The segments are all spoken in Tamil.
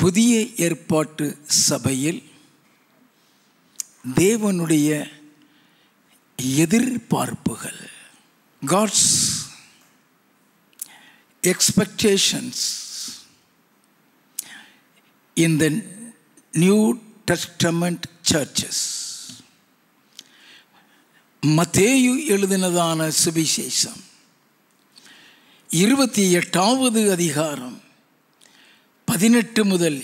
புதிய ஏற்பாட்டு சபையில் தேவனுடைய எதிர்பார்ப்புகள், God's expectations in the New Testament churches. மத்தேயு எழுதினதான சுவிசேஷம் 28வது அதிகாரம் 18 முதல்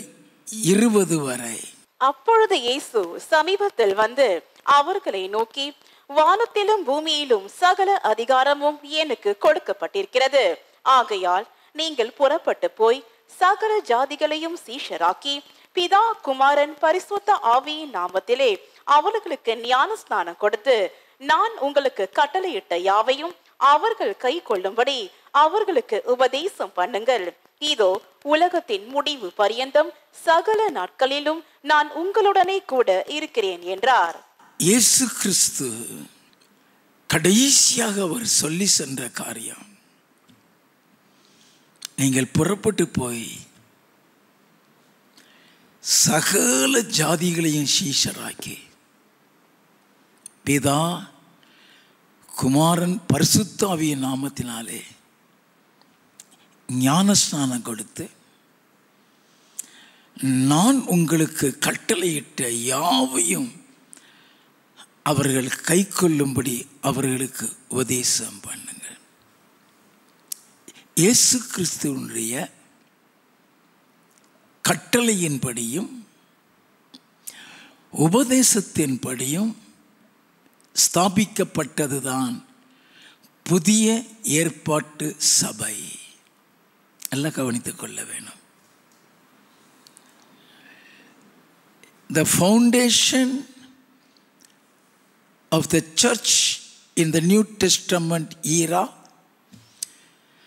20 வரை. அப்பொழுது இயேசு சமீபத்தில் வந்து அவர்களை நோக்கி, வானத்திலும் பூமியிலும் சகல அதிகாரமும் எனக்கு கொடுக்கப்பட்டிருக்கிறது. ஆகையால் நீங்கள் புறப்பட்டு போய் சகல ஜாதிகளையும் சீஷராக்கி பிதா குமாரன் பரிசுத்த ஆவியின் நாமத்திலே அவர்களுக்கு ஞான ஸ்நானம் கொடுத்து, நான் உங்களுக்கு கட்டளையிட்ட யாவையும் அவர்கள் கை கொள்ளும்படி அவர்களுக்கு உபதேசம் பண்ணுங்கள். இதோ உலகத்தின் முடிவு பரியந்தம் சகல நாட்களிலும் நான் உங்களுடனே கூட இருக்கிறேன் என்றார். இயேசு கிறிஸ்து கடைசியாக அவர் சொல்லி சென்ற காரியம், நீங்கள் புறப்பட்டு போய் சகல ஜாதிகளையும் சீஷராக்கி பிதா குமாரன் பரிசுத்த ஆவியின் நாமத்தினாலே ஞானஸ்நானம் கொடுத்து, நான் உங்களுக்கு கட்டளையிட்ட யாவையும் அவர்கள் கை கொள்ளும்படி அவர்களுக்கு உபதேசம் பண்ணுங்கள். இயேசு கிறிஸ்துவனுடைய கட்டளையின்படியும் உபதேசத்தின்படியும் ஸ்தாபிக்கப்பட்டதுதான் புதிய ஏற்பாட்டு சபை. எல்லாம் கவனித்துக் கொள்ள வேணும். The foundation of the church in the New Testament era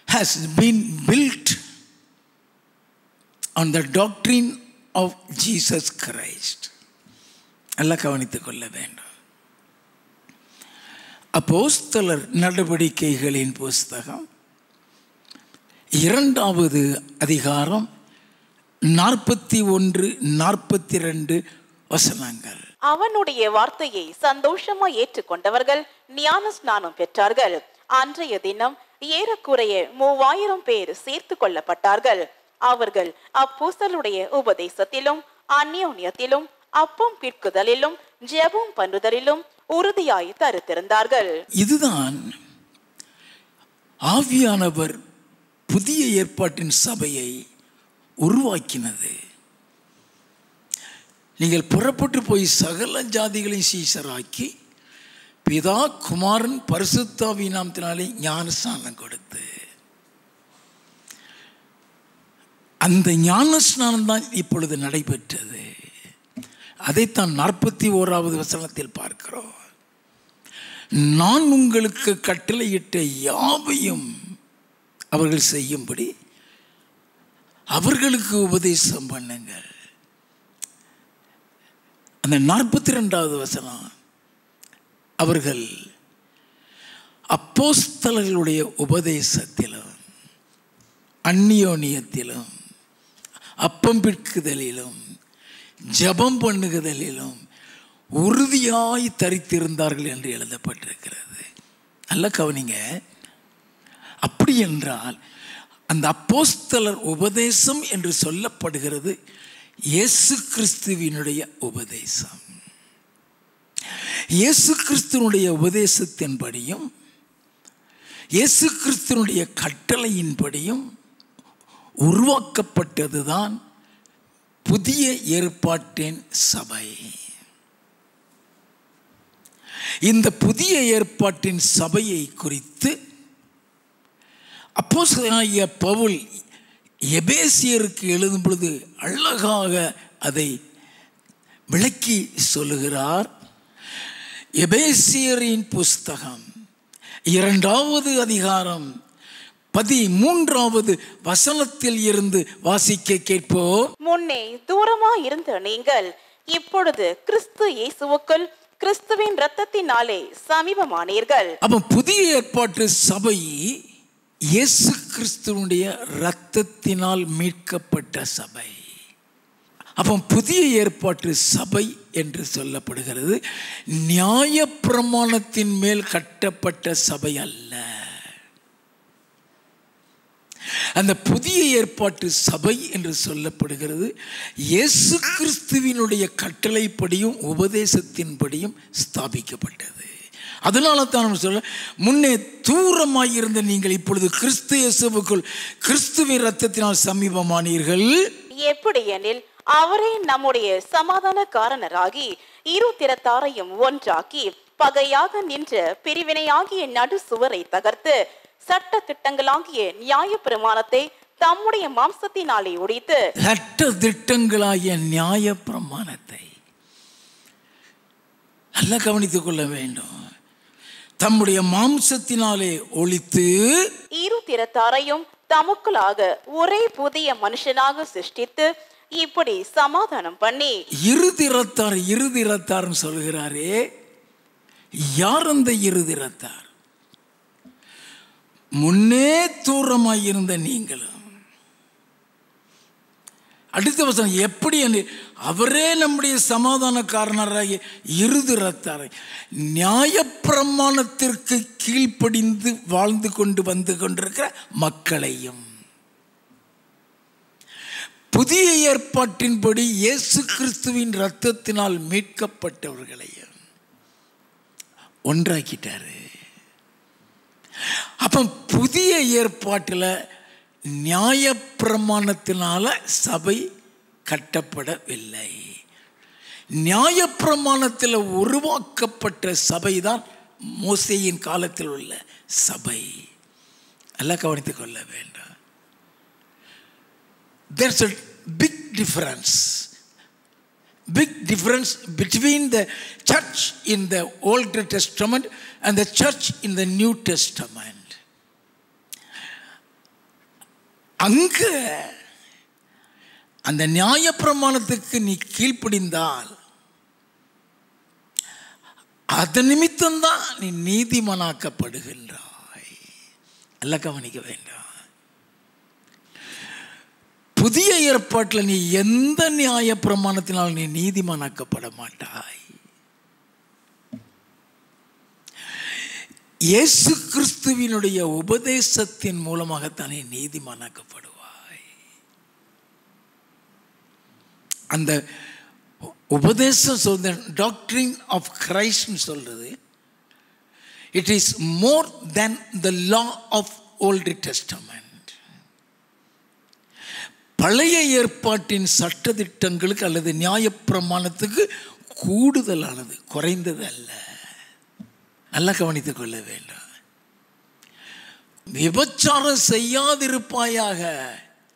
has been built on the doctrine of Jesus Christ. எல்லாம் கவனித்துக் கொள்ள வேண்டும். அப்போஸ்தலர் நடவடிக்கைகளின் புஸ்தகம் 2வது அதிகாரம் 41-42 வசனங்கள். அவனுடைய வார்த்தையை சந்தோஷமாய் ஏற்றுக்கொண்டவர்கள் ஞான ஸ்நானம் பெற்றார்கள். அன்றைய தினம் ஏறக்குறைய 3000 பேர் சேர்த்து கொள்ளப்பட்டார்கள். அவர்கள் அப்போஸ்தலருடைய உபதேசத்திலும் அந்யோன்யத்திலும் அப்பம் பிற்குதலிலும் ஜெபம் பண்ணுதலிலும் உறுதியாய் தரித்திருந்தார்கள். இதுதான் ஆவியானவர் புதிய ஏற்பாட்டின் சபையை உருவாக்கினது. நீங்கள் புறப்பட்டு போய் சகல ஜாதிகளையும் சீஷராக்கி பிதா குமாரன் பரிசுத்த ஆவியின் நாமத்தினாலே ஞானஸ்நானம் கொடுத்து, அந்த ஞானஸ்நானம் தான் இப்பொழுது நடைபெற்றது. அதைத்தான் 41வது வசனத்தில் பார்க்கிறோம். நான் உங்களுக்கு கட்டளையிட்ட யாவையும் அவர்கள் செய்யும்படி அவர்களுக்கு உபதேசம் பண்ணுங்கள். அந்த 42வது வசனம், அவர்கள் அப்போஸ்தலர்களுடைய உபதேசத்திலும் அந்யோன்யத்திலும் அப்பம் பிற்குதலிலும் ஜெபம் பண்ணுகுதலிலும் உறுதியாய் தரித்திருந்தார்கள் என்று எழுதப்பட்டிருக்கிறது. நல்ல கவனிங்க. அப்படி என்றால் அந்த அப்போஸ்தலர் உபதேசம் என்று சொல்லப்படுகிறது இயேசு கிறிஸ்துவினுடைய உபதேசம். இயேசு கிறிஸ்துவனுடைய உபதேசத்தின்படியும் இயேசு கிறிஸ்துவனுடைய கட்டளையின்படியும் உருவாக்கப்பட்டதுதான் புதிய ஏற்பாட்டின் சபை. இந்த புதிய ஏற்பாட்டின் சபையை குறித்து அப்போஸ்தலனாகிய பவுல் எபேசியருக்கு எழுதும் பொழுது அழகாக அதை விளக்கி சொல்லுகிறார். எபேசியரின் புஸ்தகம் 2வது அதிகாரம் 13வது வசனத்தில் இருந்து வாசிக்க கேட்போம். முன்னே தூரமாய் இருந்த நீங்கள் இப்பொழுது கிறிஸ்து இயேசுவுக்குள் கிறிஸ்துவின் இரத்தத்தினாலே சமீபமானீர்கள். அப்ப புதிய ஏற்பாட்டு சபை இயேசு கிறிஸ்துவினுடைய இரத்தத்தினால் மீட்கப்பட்ட சபை. அப்போ புதிய ஏற்பாட்டு சபை என்று சொல்லப்படுகிறது நியாயப்பிரமாணத்தின் மேல் கட்டப்பட்ட சபை அல்ல. அந்த புதிய ஏற்பாட்டு சபை என்று சொல்லப்படுகிறது இயேசு கிறிஸ்துவினுடைய கட்டளைப்படியும் உபதேசத்தின்படியும் ஸ்தாபிக்கப்பட்டது. அதனால தான் நம்ம சொல்ல, முன்னே தூரமாயிருந்த நீங்கள் இப்பொழுது கிறிஸ்து இயேசுவுக்குள் கிறிஸ்துவின் இரத்தத்தினால் சமீபமானீர்கள். எப்படி எனில் அவரே நம்முடைய சமாதானக்காரனராகி இரு திறத்தாரையும் ஒன்றாக்கி பகையாக நின்ற பிரிவினையாகிய நடு சுவரை தகர்த்து சட்ட திட்டங்களாகிய நியாய பிரமாணத்தை தம்முடைய மாம்சத்தினாலே உடைத்து. சட்ட திட்டங்களாகிய நியாய பிரமாணத்தை நல்லா கவனித்துக் கொள்ள வேண்டும். தம்முடைய மாம்சத்தினாலே ஒழித்து இரு திறத்தாரையும் தமக்குள்ளாக ஒரே புதிய மனுஷனாக சிருஷ்டித்து இப்படி சமாதானம் பண்ணி. இருதிறத்தார் சொல்கிறாரே, யார் அந்த இருதிறத்தார்? முன்னே தூரமாயிருந்த நீங்களும். அடுத்த வசனம் எப்படி என்று, அவரே நம்முடைய சமாதானக்காரனராகிய இருதிறத்தாரை நியாயப்பிரமாணத்திற்கு கீழ்ப்படிந்து வாழ்ந்து கொண்டு வந்து கொண்டிருக்கிற மக்களையும் புதிய ஏற்பாட்டின்படி இயேசு கிறிஸ்துவின் இரத்தத்தினால் மீட்கப்பட்டவர்களையும் ஒன்றாக்கிட்டாரு. அப்போ புதிய ஏற்பாட்டில் நியாயப்பிரமாணத்தினால சபை கட்டப்படவில்லை. நியாயப்பிரமாணத்தில் உருவாக்கப்பட்ட சபை தான் மோசேயின் காலத்தில் உள்ள சபை. எல்லாம் கவனித்துக் கொள்ள வேண்டும். There's a big difference between the church in the Old Testament and the church in the New Testament. அங்க அந்த நியாயப்பிரமாணத்துக்கு நீ கீழ்ப்படிந்தால் அது நிமித்தம்தான் நீ நீதிமானாக்கப்படுகின்றாய். எல்லாம் கவனிக்க வேண்டாம். புதிய ஏற்பாட்டில் நீ எந்த நியாயப்பிரமாணத்தினால் நீ நீதிமானாக்கப்பட மாட்டாய். இயேசு கிறிஸ்துவினுடைய உபதேசத்தின் மூலமாகத்தானே நீதிமானாக்கப்படுவாய். அந்த உபதேசம் சொல்ற டாக்டரின் ஆஃப் கிரைஸ்ட் சொல்றது, it is more than the law of old testament. பழைய ஏற்பாட்டின் சட்டதிட்டங்களுக்கு அல்லது நியாயப்பிரமாணத்துக்கு கூடுதலானது, குறைந்தது அல்ல. நல்லா கவனித்துக் கொள்ள வேண்டும். விபச்சாரம் செய்யாதிருப்பாயாக,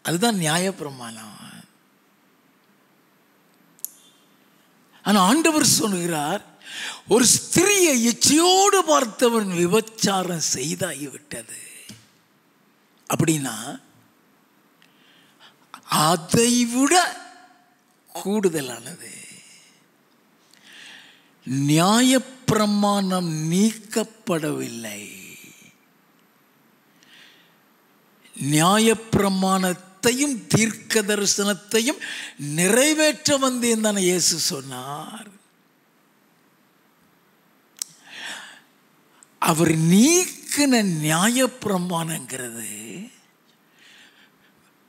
அதுதான் நியாயப்பிரமாணம். ஆனால் ஆண்டவர் சொல்கிறார், ஒரு ஸ்திரியை இச்சையோடு பார்த்தவன் விபச்சாரம் செய்தாகிவிட்டது அப்படின்னா அதைவிட கூடுதலானது. நியாயப்பிரமாணம் நீக்கப்படவில்லை. நியாயப்பிரமாணத்தையும் தீர்க்க தரிசனத்தையும் நிறைவேற்ற வந்தேன் தானே இயேசு சொன்னார். அவர் நீக்கின நியாயப்பிரமாணங்கிறது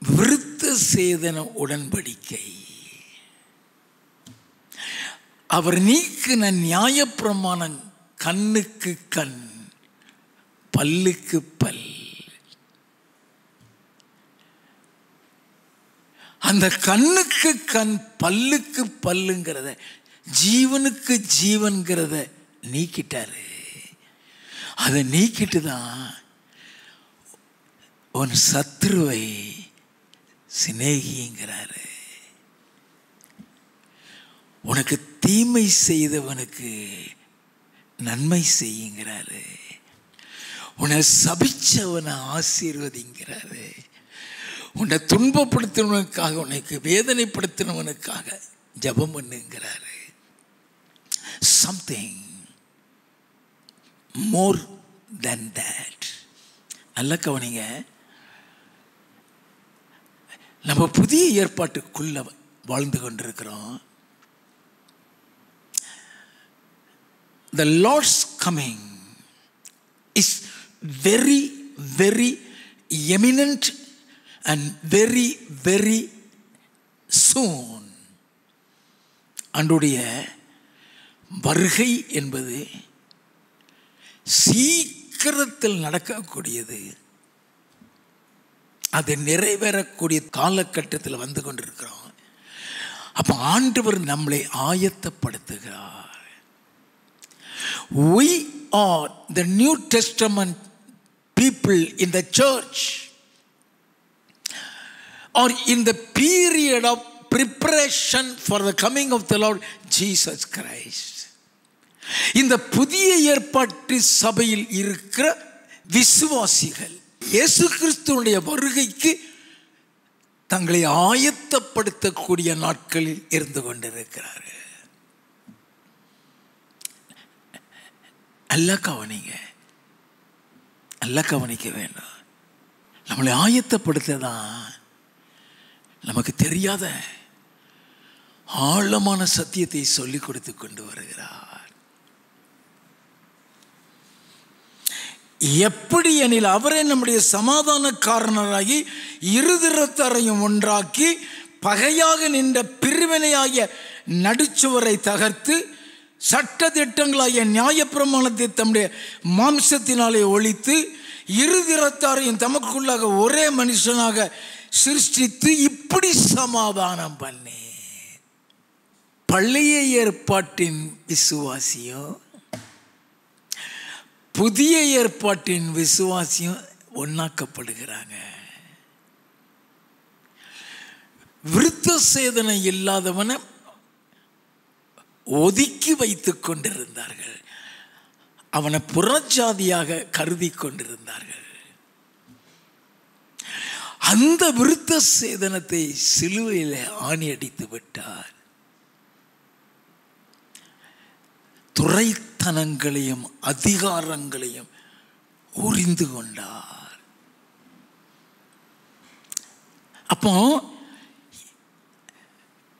விருத்த சேதன உடன்படிக்கை. அவர் நீக்கின நியாயப்பிரமாணம் கண்ணுக்கு கண், பல்லுக்கு பல். அந்த கண்ணுக்கு கண் பல்லுக்கு பல்லுங்கிறத, ஜீவனுக்கு ஜீவன்கிறத நீக்கிட்டாரு. அதை நீக்கிட்டு தான் உன் சத்துருவை சிநேகிங்கிறாரு. உனக்கு தீமை செய்தவனுக்கு நன்மை செய்யுங்கிறாரு. உன்னை சபிச்சவனை ஆசீர்வதிங்கிறாரு. உன்னை துன்பப்படுத்தினவனுக்காக, உனக்கு வேதனைப்படுத்தினவனுக்காக ஜெபம் பண்ணுங்கிறாரு. Something more then that. நல்ல கவனிங்க. நம்ம புதிய ஏற்பாட்டுக்குள்ள வாழ்ந்து கொண்டிருக்கிறோம். The Lord's coming is very, very imminent and very, very soon. அன்றைய வருகை என்பது சீக்கிரத்தில் நடக்கக்கூடியது. அது நிறைவேறக்கூடிய காலகட்டத்தில் வந்து கொண்டிருக்கிறோம். அப்போ ஆண்டவர் நம்மளை ஆயத்தப்படுத்துகிறார். We are the New Testament people in the church or in the period of preparation for the coming of the Lord Jesus Christ. இந்த புதிய ஏற்பாட்டு சபையில் இருக்கிற விசுவாசிகள் இயேசு கிறிஸ்துவுடைய வருகைக்கு தங்களை ஆயத்தப்படுத்தக்கூடிய நாட்களில் இருந்து கொண்டிருக்கிறார்கள். நல்லா கவனிக்க வேண்டும். நம்மளை ஆயத்தப்படுத்ததான் நமக்கு தெரியாத ஆழமான சத்தியத்தை சொல்லிக் கொடுத்து கொண்டு வருகிறார். எப்படி எனில் அவரே நம்முடைய சமாதான காரணராகி இருதிறத்தாரையும் ஒன்றாக்கி பகையாக நின்ற பிரிவினையாகிய நடுச்சுவரை தகர்த்து சட்ட திட்டங்களாகிய நியாயப்பிரமாணத்தை தம்முடைய மாம்சத்தினாலே ஒழித்து இருதிறத்தாரையும் தமக்குள்ளாக ஒரே மனுஷனாக சிருஷ்டித்து இப்படி சமாதானம் பண்ணி. பழைய ஏற்பாட்டின் விசுவாசியும் புதிய ஏற்பாட்டின் விசுவாசியும் ஒன்னாக்கப்படுகிறாங்க. விருத்த சேதனை இல்லாதவனை ஒதுக்கி வைத்துக் கொண்டிருந்தார்கள். அவனை புறஜாதியாக கருதி கொண்டிருந்தார்கள். அந்த விருத்த சேதனத்தை சிலுவையில் ஆணி அடித்து விட்டார். துரைத்தனங்களையும் அதிகாரங்களையும் உரிந்து கொண்டார். அப்போ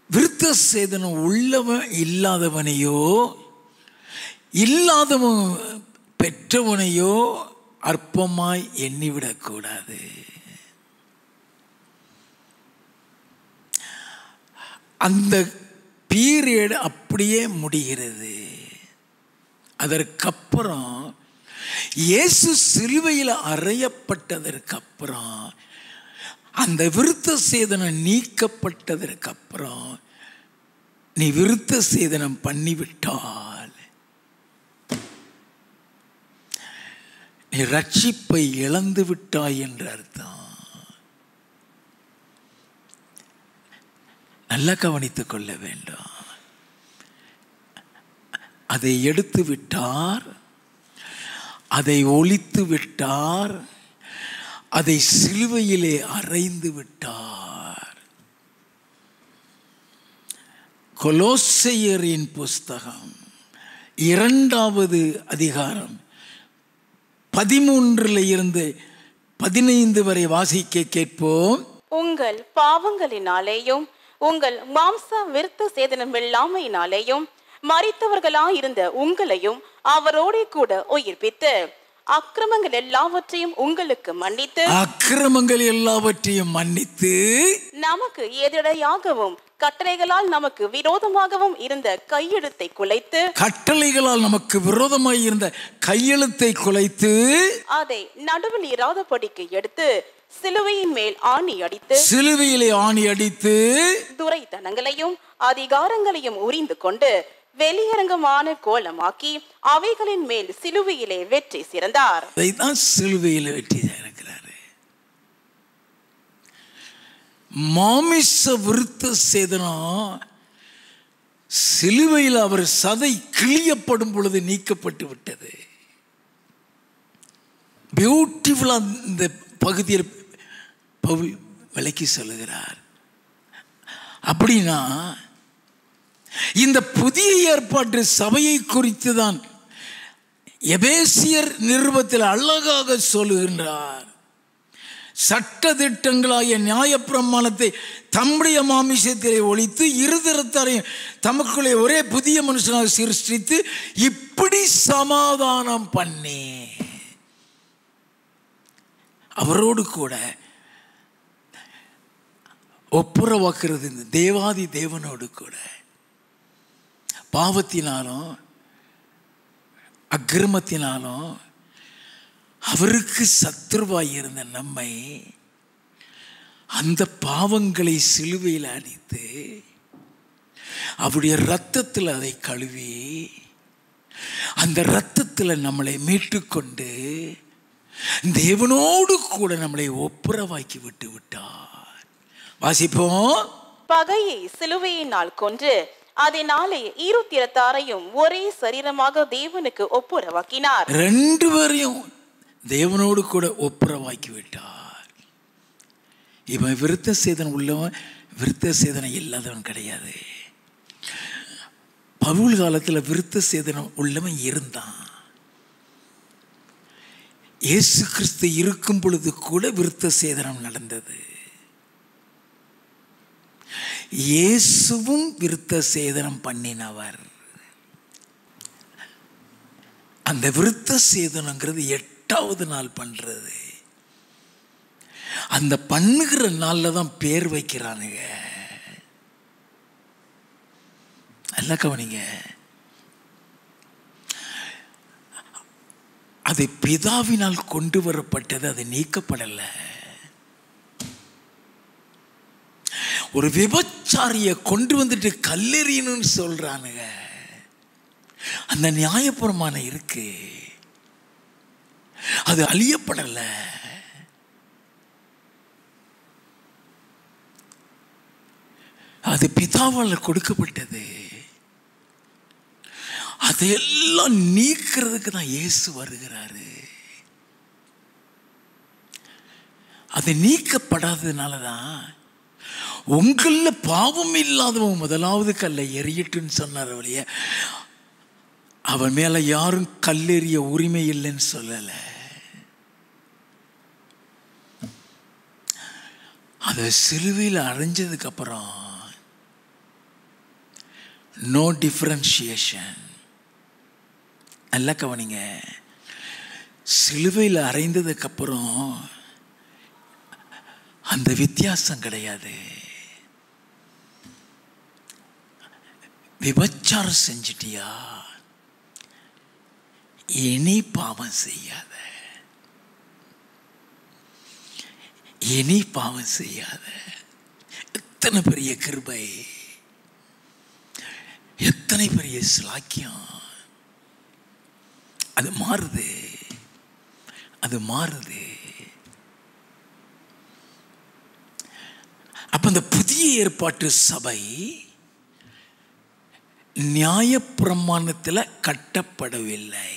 விருத்த சேதனம் உள்ளவன் இல்லாதவனையோ இல்லாதவன் பெற்றவனையோ அற்பமாய் எண்ணிவிடக்கூடாது. அந்த பீரியட் அப்படியே முடிகிறது. அதற்கப்புறம் இயேசு சிலுவையில் அறையப்பட்டதற்கு அப்புறம் அந்த விருத்த சேதனம் நீக்கப்பட்டதற்கு அப்புறம் நீ விருத்த சேதனம் பண்ணிவிட்டால் நீ ரட்சிப்பை இழந்து விட்டாய் என்று அர்த்தம். நல்லா கவனித்துக் கொள்ள வேண்டும். அதை எடுத்து விட்டார், அதை ஒழித்து விட்டார், அதை சிலுவையிலே அறைந்து விட்டார். கொலோசையரின் புஸ்தகம் 2வது அதிகாரம் 13 இருந்து 15 வரை வாசிக்க கேட்போம். உங்கள் பாவங்களினாலேயும் உங்கள் மாம்ச விருத்த சேதனம் இல்லாமையினாலேயும் மரித்தவர்களாயிருந்த உங்களையும் அவரோட கூட உயிர்ப்பித்து அக்கிரமங்கள் எல்லாவற்றையும் மன்னித்து நமக்கு எதிரையாகவும் கட்டளைகளால் நமக்கு விரோதமாகவும் இருந்த கையெழுத்தை குலைத்து அதை நடுவில் இராதபடிக்கு எடுத்து சிலுவையிலே ஆணி அடித்து துரைத்தனங்களையும் அதிகாரங்களையும் உரிந்து கொண்டு வெளியரங்கமான கோலமாக்கி அவைகளின் மேல் சிலுவையிலே வெற்றி சிறந்தார். சிலுவையிலே வெற்றி சிறக்கிறார். மாமிச விருத்த சேதனம் சிலுவையில் அவர் சதை கிழியப்படும் பொழுது நீக்கப்பட்டு விட்டது. பியூட்டிஃபுல்லா இந்த பகுதியில் பவுல் விளக்கி சொல்லுகிறார். அப்படின்னா இந்த புதிய ஏற்பாட்டு சபையை குறித்து தான் எபேசியர் நிருபத்தில் அழகாக சொல்லுகின்றார். சட்ட திட்டங்களாகிய நியாயப்பிரமாணத்தை தம்முடைய மாமிசத்திலே ஒழித்து இருதரத்தாரையும் தமக்குள்ளே ஒரே புதிய மனுஷனாக சிருஷ்டித்து இப்படி சமாதானம் பண்ணி அவரோடு கூட ஒப்புரவாக்குறது. இந்த தேவாதி தேவனோடு கூட பாவத்தினாலும் அக்கிரமத்தினாலும் அவருக்கு சத்துருவாய் இருந்த நம்மை அந்த பாவங்களை சிலுவையில் அடித்து அவருடைய இரத்தத்தில் அதை கழுவி அந்த இரத்தத்தில் நம்மளை மீட்டுக்கொண்டு தேவனோடு கூட நம்மளை ஒப்புரவாக்கி விட்டு விட்டார். வாசிப்போம். பகையை சிலுவையினால் கொன்று அதனாலே இரு திறத்தாரையும் ஒரே சரீரமாக தேவனுக்கு ஒப்புரவாக்கினார். ரெண்டு பேரையும் தேவனோடு கூட ஒப்புரவாக்கி விட்டார். இவன் விருத்த சேதனம் உள்ளவன், விருத்த சேதனம் இல்லாதவன் கிடையாது. பவுல் காலத்தில் விருத்த சேதனம் உள்ளவன் இருந்தான். இயேசு கிறிஸ்து இருக்கும் பொழுது கூட விருத்த சேதனம் நடந்தது. இயேசுவும் விருத்த சேதனம் பண்ணினவர். அந்த விருத்த சேதனங்கிறது 8வது நாள் பண்றது. அந்த பண்ணுகிற நாளில் தான் பேர் வைக்கிறானுங்க. நல்லா கவனிங்க. அது பிதாவினால் கொண்டு வரப்பட்டது, அது நீக்கப்படலை. ஒரு விபச்சாரிய கொண்டு வந்துட்டு கல்லெறியணும்னு சொல்றானுங்க. அந்த நியாயப்பிரமாணம் இருக்கு, அது அழியப்படலை. அது பிதாவால் கொடுக்கப்பட்டது. அதையெல்லாம் நீக்கிறதுக்கு தான் இயேசு வருகிறாரு. அது நீக்கப்படாததுனால தான் உங்கள பாவம் இல்லாதவன் முதலாவது கல்லை எறியட்டுன்னு சொன்னார். வழிய அவன் மேல யாரும் கல்லெறிய உரிமை இல்லைன்னு சொல்லலை. அதை சிலுவையில் அடைஞ்சதுக்கு அப்புறம் நோ டிஃபரன்ஷியேஷன். நல்லா கவனிங்க. சிலுவையில் அறைந்ததுக்கு அப்புறம் அந்த வித்தியாசம் கிடையாது. விபச்சாரம் செஞ்சிட்டியா, இனி பாவம் செய்யாத, இனி பாவம் செய்யாத. எத்தனை பெரிய கிருபை, எத்தனை பெரிய ஸ்லாக்கியம். அது மாறுது, அது மாறுது. அப்ப இந்த புதிய ஏற்பாட்டு சபை நியாயப்பிரமாணத்தில் கட்டப்படவில்லை.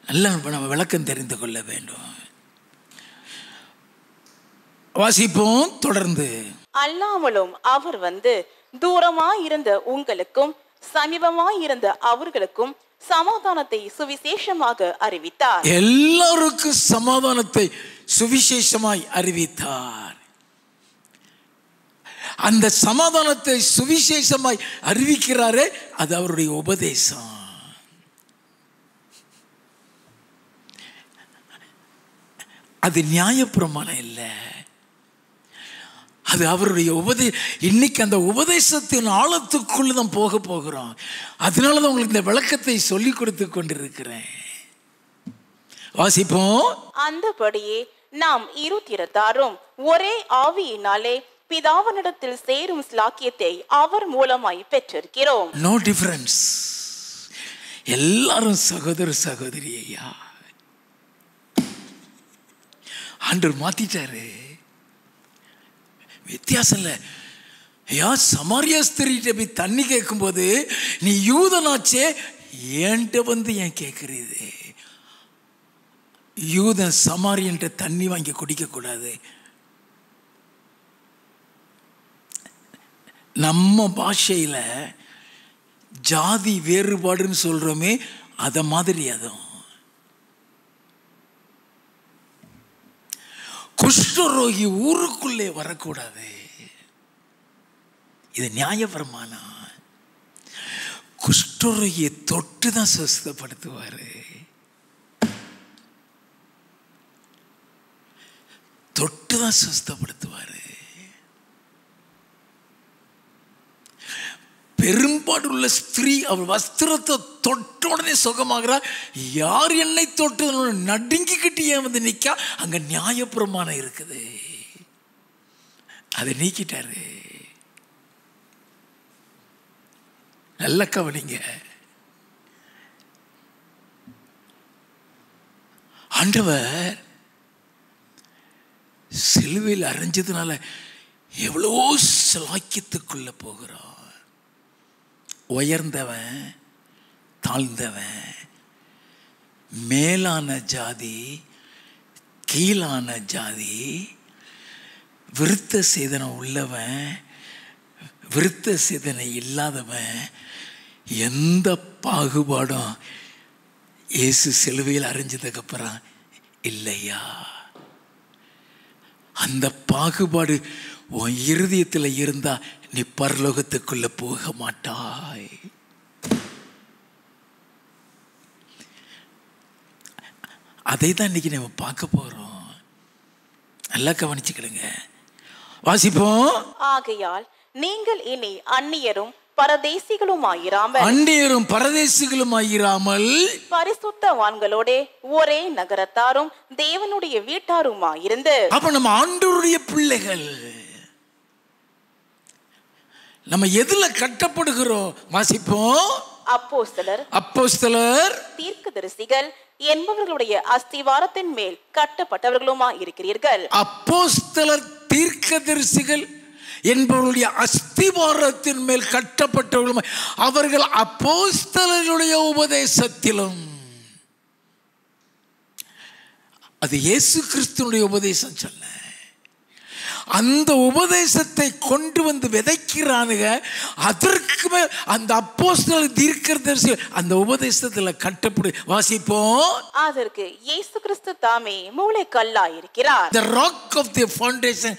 நல்ல நம்ம விளக்கம் தெரிந்து கொள்ள வேண்டும். வாசிப்போம் தொடர்ந்து. அல்லாமலும் அவர் வந்து தூரமாயிருந்த உங்களுக்கும் சமீபமாயிருந்த அவர்களுக்கும் சமாதானத்தை சுவிசேஷமாக அறிவித்தார். எல்லாருக்கும் சமாதானத்தை சுவிசேஷமாய் அறிவித்தார். அந்த சமாதானத்தை சுவிசேஷமாய் அறிவிக்கிறாரே, அது அவருடைய உபதேசம். அது நியாயப்பிரமாணம் இல்லை, அது அவருடைய இன்னைக்கு அந்த உபதேசத்தின் ஆழத்துக்குள்ள தான் போக போகிறோம். அதனாலதான் உங்களுக்கு இந்த விளக்கத்தை சொல்லிக் கொடுத்து கொண்டிருக்கிறேன். வாசிப்போம். அந்தபடியே நாம் இரு திறத்தாரும் ஒரே ஆவியினாலே பிதாவினிடத்தில் சேரும் ஸ்லாக்கியத்தை அவர் மூலமாய் பெற்றிருக்கிறோம். No difference. எல்லாரும் சகோதர சகோதரி. ஐயா ஆண்டவர் மாத்திட்டாரு, வித்தியாசம் இல்லை. ஐயா சமாரியா ஸ்திரீட்ட போய் தண்ணி கேட்கும் போது நீ யூதனாச்சே ஏன்ட்ட வந்து ஏன் கேட்குறது? யூதன் சமாரியன்ட்ட தண்ணி வாங்கி குடிக்க கூடாது. நம்ம பாஷையில ஜாதி வேறுபாடுன்னு சொல்றோமே, அத மாதிரி அதுவும் குஷ்டரோகி ஊருக்குள்ளே வரக்கூடாது. இது நியாயப்பிரமாணம். குஷ்டரோகியை தொட்டு தான் சுஸ்தப்படுத்துவாரு. தொட்டு தான் சுஸ்தப்படுத்துவாரு. பெரும்பாடுள்ள ஸ்திரீ அவள் வஸ்திரத்தை தொட்ட உடனே சுகமாகிறார். யார் என்னை தொட்டு நடுங்கிக்கிட்டு ஏன் வந்து நிற்கா? அங்க நியாயப்பிரமாணம் இருக்குது, அதை நீக்கிட்டாரு. நல்ல கவனிங்க. ஆண்டவர் சிலுவையில் அரைஞ்சதுனால எவ்வளோ சிலாக்கியத்துக்குள்ள போகிறார். உயர்ந்தவன் தாழ்ந்தவன், மேலான ஜாதி கீழான ஜாதி, விருத்த சேதனை உள்ளவன் விருத்த சேதனை இல்லாதவன், எந்த பாகுபாடும் இயேசு சிலுவையில் அரைஞ்சதுக்கு அப்புறம் இல்லையா? அந்த பாகுபாடு உன் இருதயத்தில் இருந்தா நீ பரலோகத்துக்குள்ள போக மாட்டாய். அதை தான் இன்னைக்கு நம்ம பார்க்க போறோம். நல்லா கவனிச்சுக்கிடுங்க. வாசிப்போம். ஆகையால் நீங்கள் இனி அந்நியரும் பரதேசிகளுமாயிராமல் பரிசுத்தவான்களோட ஒரே நகரத்தாரும் தேவனுடைய வீட்டாருமாயிருந்து. அப்ப நம்ம ஆண்டவருடைய பிள்ளைகள். நம்ம எதுல கட்டப்படுகிறோம்? வாசிப்போம். அப்போஸ்தலர் தீர்க்கதரிசிகள் என்பவர்களுடைய அஸ்திவாரத்தின் மேல் கட்டப்பட்டவர்களுமா இருக்கிறீர்கள். அப்போஸ்தலர் தீர்க்கதரிசிகள் என்பவர்களுடைய அஸ்திவாரத்தின் மேல் கட்டப்பட்டவர்களும், அவர்கள் அப்போஸ்தலருடைய உபதேசத்திலும், அது இயேசு கிறிஸ்துவினுடைய உபதேசம் சொல்ல, அந்த உபதேசத்தை கொண்டு வந்து விதைக்கிறானுங்க. அதற்கு மேல் அந்த அப்போஸ்தலர் தீர்க்கதரிசி அந்த உபதேசத்துல கட்டப்படு. வாசிப்போம். அதற்கு இயேசு கிறிஸ்து தாமே மூலைக்கல்லாய் இருக்கிறார். The rock of the foundation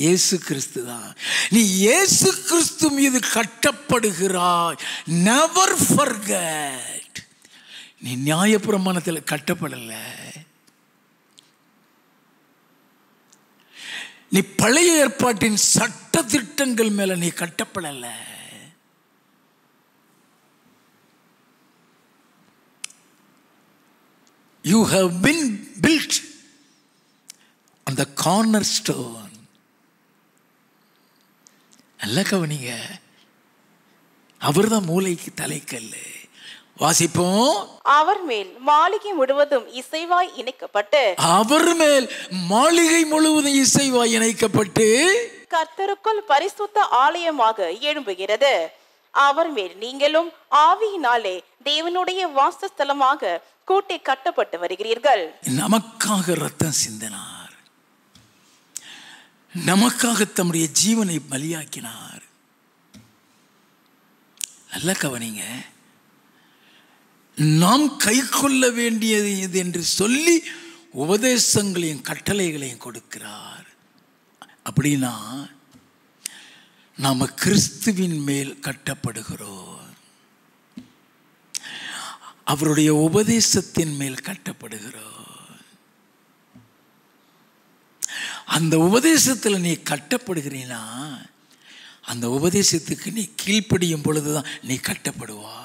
இயேசு கிறிஸ்து தான். நீ இயேசு கிறிஸ்து மீது கட்டப்படுகிறாய். never forget. நீ நியாயப்பிரமாணத்தில் கட்டப்படல. நீ பழைய ஏற்பாட்டின் சட்ட திட்டங்கள் மேல நீ கட்டப்படல. You have been built on the cornerstone. நல்ல கவனிங்க. அவர்தான் மூளைக்கு தலைக்கல்லு. வாசிப்போம். அவர் மேல் மாளிகை முழுவதும் இசைவாய் இணைக்கப்பட்டு, அவர் மேல் மாளிகை முழுவதும் இசைவாய் இணைக்கப்பட்டு கர்த்தருக்குள் பரிசுத்த ஆலயமாக எழும்புகிறது. அவர் மேல் நீங்களும் ஆவியினாலே தேவனுடைய வாசஸ்தலமாக கூட்டி கட்டப்பட்டு வருகிறீர்கள். நமக்காக ரத்தம் சிந்தினார், நமக்காக தம்முடைய ஜீவனை பலியாக்கினார். நல்ல கவனிங்க. நாம் கை கொள்ள வேண்டியது இது என்று சொல்லி உபதேசங்களையும் கட்டளைகளையும் கொடுக்கிறார். அப்படின்னா நாம கிறிஸ்துவின் மேல் கட்டப்படுகிறோம், அவருடைய உபதேசத்தின் மேல் கட்டப்படுகிறோம். அந்த உபதேசத்தில் நீ கட்டப்படுகிறீனா, அந்த உபதேசத்துக்கு நீ கீழ்ப்படியும் பொழுதுதான் நீ கட்டப்படுவாய்.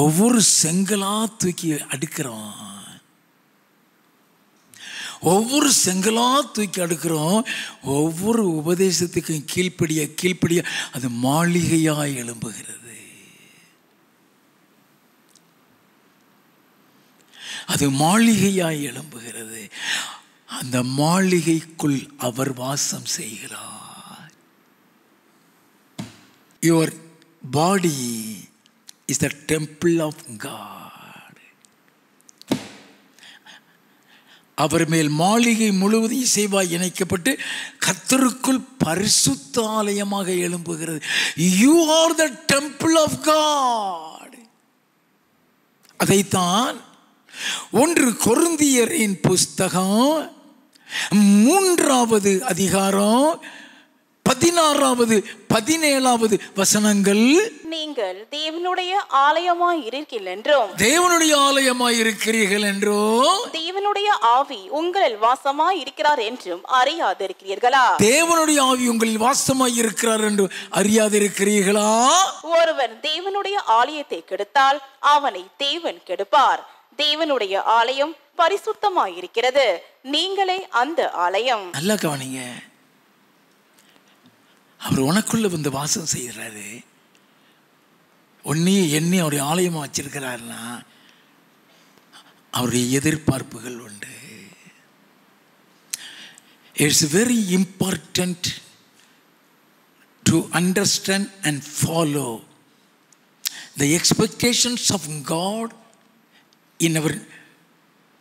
ஒவ்வொரு செங்கலா தூக்கி அடுக்கிறோம், ஒவ்வொரு செங்கலா தூக்கி அடுக்கிறோம். ஒவ்வொரு உபதேசத்துக்கும் கீழ்ப்படிய அது மாளிகையாய் எழும்புகிறது. அது மாளிகையாய் எழும்புகிறது. அந்த மாளிகைக்குள் அவர் வாசம் செய்கிறார். Your body is the temple of God. அவர் மேல் மாளிகை முழுவதும் இசைவாய் இணைக்கப்பட்டு கர்த்தருக்குள் பரிசுத்த ஆலயமாக எழும்புகிறது. You are the temple of God. அதைத்தான் ஒன்று கொரிந்தியரின் புஸ்தகம் 3வது அதிகாரம் 16வது 17வது வசனங்கள். நீங்கள் தேவனுடைய ஆலயமாய் இருக்கிறீர்கள் என்றும், தேவனுடைய ஆலயமாய் இருக்கிறீர்கள் என்றும், தேவனுடைய ஆவி உங்களில் வாசமாய் இருக்கிறார் என்றும் அறியாதிருக்கிறீர்களா? தேவனுடைய ஆவி உங்களில் வாசமாய் இருக்கிறார் என்று அறியாதிருக்கிறீர்களா? ஒருவன் தேவனுடைய ஆலயத்தை கெடுத்தால் அவனை தேவன் கெடுப்பார். தேவனுடைய ஆலயம் பரிசுத்தமாயிருக்கிறது, நீங்களே அந்த ஆலயம். நல்லா கவனிங்க. அவர் உனக்குள்ள வந்து வாசம் செய்கிறாரு. உன்னையும் என்னையும் அவருடைய ஆலயமா வச்சிருக்கிறாருன்னா அவருடைய எதிர்பார்ப்புகள் உண்டு. It's very important to understand and follow the expectations of God in our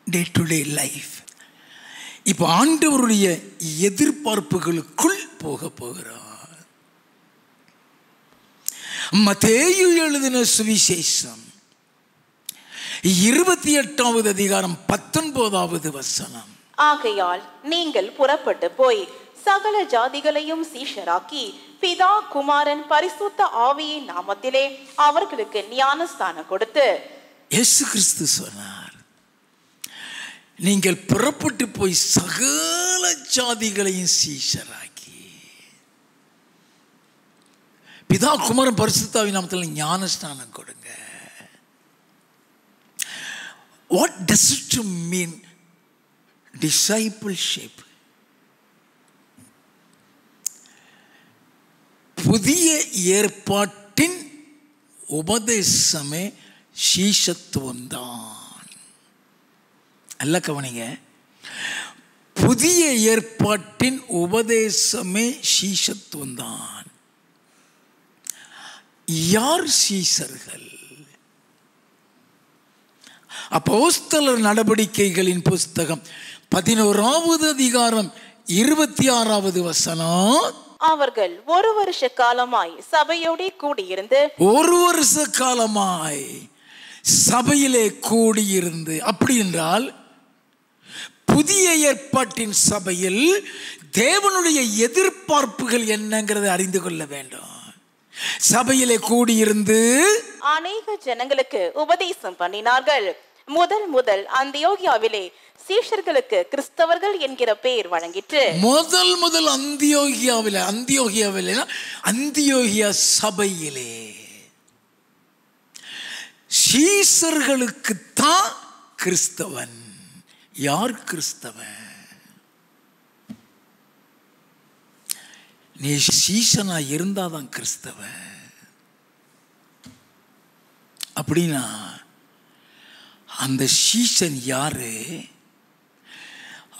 day to day life. இப்போ ஆண்டவருடைய எதிர்பார்ப்புகளுக்குள் போகிறோம். மத்தேயு எழுதின சுவிசேஷம் 28வது அதிகாரம் 19வது வசனம். ஆகையால் நீங்கள் புறப்பட்டு போய் சகல ஜாதிகளையும் சீஷராக்கி பிதா குமாரன் பரிசுத்த ஆவியின் நாமத்திலே அவர்களுக்கு ஞானஸ்தானம் கொடுத்து. இயேசு கிறிஸ்து சொன்னார், நீங்கள் புறப்பட்டு போய் சகல ஜாதிகளையும் சீஷராக்கி பிதா குமாரன் பரிசுத்த ஆவியின் நாமத்தில் ஞானஸ்தானம் கொடுங்க. What does it mean discipleship? புதிய ஏற்பாட்டின் உபதேசமே சீஷத்துவம் தான். அல்ல கவனிங்க, புதிய ஏற்பாட்டின் உபதேசமே சீஷத்துவம் தான். யார் சீஷர்கள்? அப்போஸ்தலர் நடவடிக்கைகளின் புஸ்தகம் 11வது அதிகாரம் 26வது வசனம். அவர்கள் ஒரு வருஷ காலமாய் சபையோடு கூடியிருந்து, ஒரு வருஷ காலமாய் சபையிலே கூடியிருந்து. அப்படி என்றால் புதிய ஏற்பாட்டின் சபையில் தேவனுடைய எதிர்பார்ப்புகள் என்னங்கிறதை அறிந்து கொள்ள வேண்டும். சபையிலே கூடியிருந்து அநேக ஜனங்களுக்கு உபதேசம் பண்ணினார்கள். முதல் அந்தியோகியாவிலே சீஷர்களுக்கு கிறிஸ்தவர்கள் என்கிற பெயர் வழங்கிற்று. முதல் அந்தியோகியா சபையிலே சீஷர்களுக்கு தான் கிறிஸ்தவன். யார் கிறிஸ்தவன்? நீ சீஷனா இருந்தாதான் கிறிஸ்தவன். அப்படின்னா அந்த சீஷன் யாரு?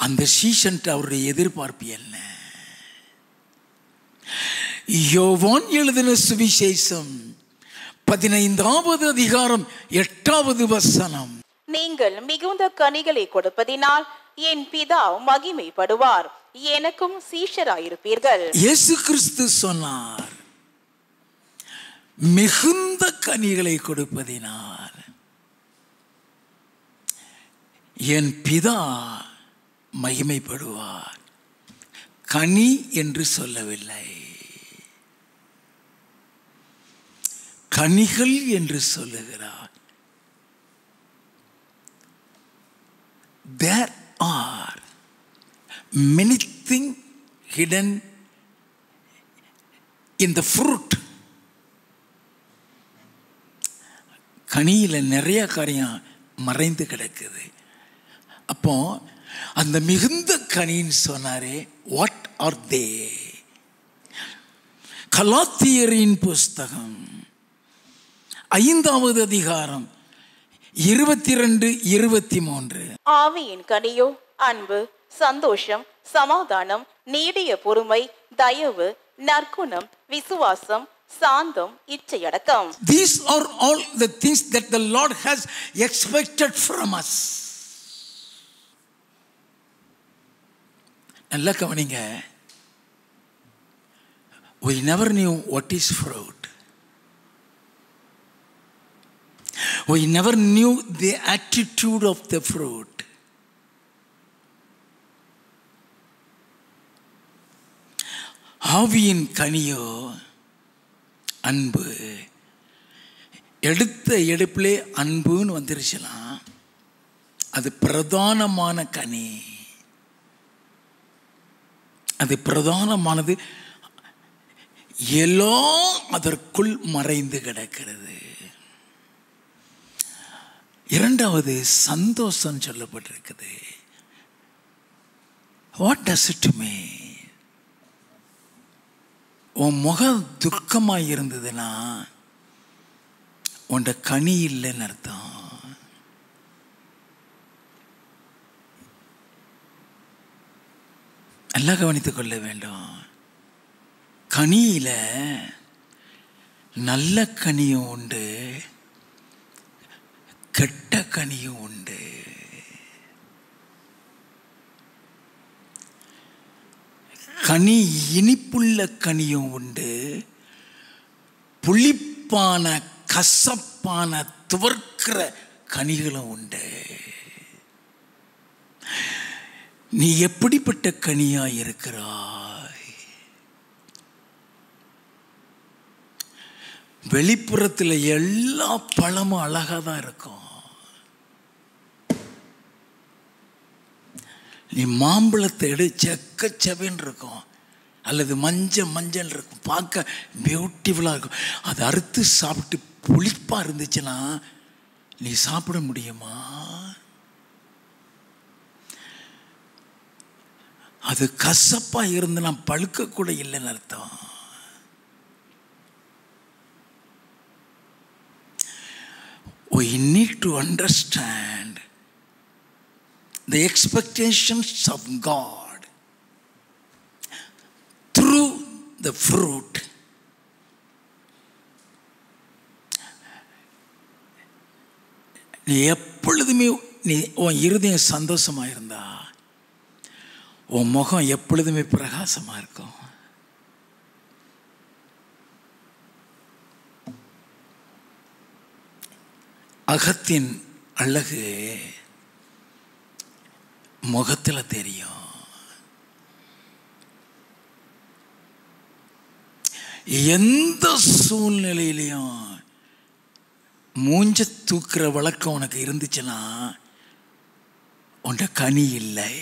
அந்த சீஷன்ட்டு அவருடைய எதிர்பார்ப்பு என்ன? யோவான் எழுதின சுவிசேஷம் 15வது அதிகாரம் 8வது வசனம். நீங்கள் மிகுந்த கனிகளை கொடுப்பதினால் என் பிதா மகிமைப்படுவார், எனக்கும் சீஷராயிருப்பீர்கள். இயேசு கிறிஸ்து சொன்னார், மிகுந்த கனிகளை கொடுப்பதினால் என் பிதா மகிமைப்படுவார். கனி என்று சொல்லவில்லை, கனிகள் என்று சொல்லுகிறார். There are many things hidden in the fruit. கனியில் நிறைய காரியம் மறைந்து கிடக்குது. அப்போ அந்த மிகுந்த கனின்னு சொன்னாரே, வாட் ஆர் தே? கலாத்தியரின் புஸ்தகம் 5வது அதிகாரம் 22-23. ஆவியின் கனியோ அன்பு, சந்தோஷம், சமாதானம், நீடிய பொறுமை, தயவு, நற்குணம், விசுவாசம், சாந்தம், இச்சையடக்கம். These are all the things that the Lord has expected from us. நல்லா கவனிங்க. We never knew what is fruit. We never knew the attitude of the fruit. ஆவியின் கனியோ அன்பு. எடுத்த எடுப்பிலே அன்புன்னு வந்துருச்சுன்னா அது பிரதானமான கனி. அது பிரதானமானது. எல்லாம் அதற்குள் மறைந்து கிடக்கிறது. இரண்டாவது சந்தோஷம் சொல்லப்பட்டிருக்குது. What does it mean? உன் முகம் துக்கமாக இருந்ததுன்னா உன்ட கனி இல்லைன்னு அர்த்தம். நல்லா கவனித்துக் கொள்ள வேண்டும். கனியில நல்ல கனியும் உண்டு, கெட்ட கனியும் உண்டு. கனி இனிப்புள்ள கனியும் உண்டு, புளிப்பான கசப்பான துவர்க்கிற கனிகளும் உண்டு. நீ எப்படிப்பட்ட கனியாய் இருக்கிறாய்? வெளிப்புறத்தில் எல்லா பழமும் அழகா தான் இருக்கும். நீ மாம்பழத்தை எடு செக்கச்செவன்னு இருக்கும், அல்லது மஞ்சள் இருக்கும், பார்க்க பியூட்டிஃபுல்லாக இருக்கும். அதை அறுத்து சாப்பிட்டு புளிப்பாக இருந்துச்சுன்னா நீ சாப்பிட முடியுமா? அது கசப்பாக இருந்து நான் பழுக்க கூட இல்லைன்னு அர்த்தம். We need to understand the expectations of God through the fruit. நீ எப்பொழுதுமே உன் இருதயம் சந்தோஷமாக இருந்தா உன் முகம் எப்பொழுதுமே பிரகாசமாக இருக்கும். அகத்தின் அழகு முகத்தில் தெரியும். எந்த சூழ்நிலையிலையும் மூஞ்ச தூக்குற வழக்கம் உனக்கு இருந்துச்சுன்னா உன்ட கனி இல்லை.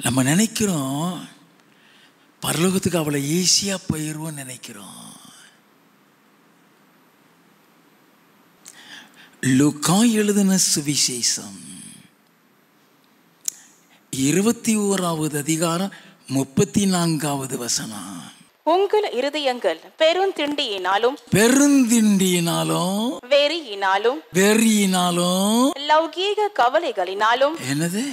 நம்ம நினைக்கிறோம் பரலோகத்துக்கு அவளை ஈஸியாக போயிடுவோன்னு நினைக்கிறோம். லூக்கா எழுதின சுவிசேஷம் 21வது அதிகாரம் 34வது வசனம். உங்கள் இருதயங்கள் பெருந்திண்டியினாலும் வெறியினாலும் லௌகீக கவலைகளினாலும், என்னது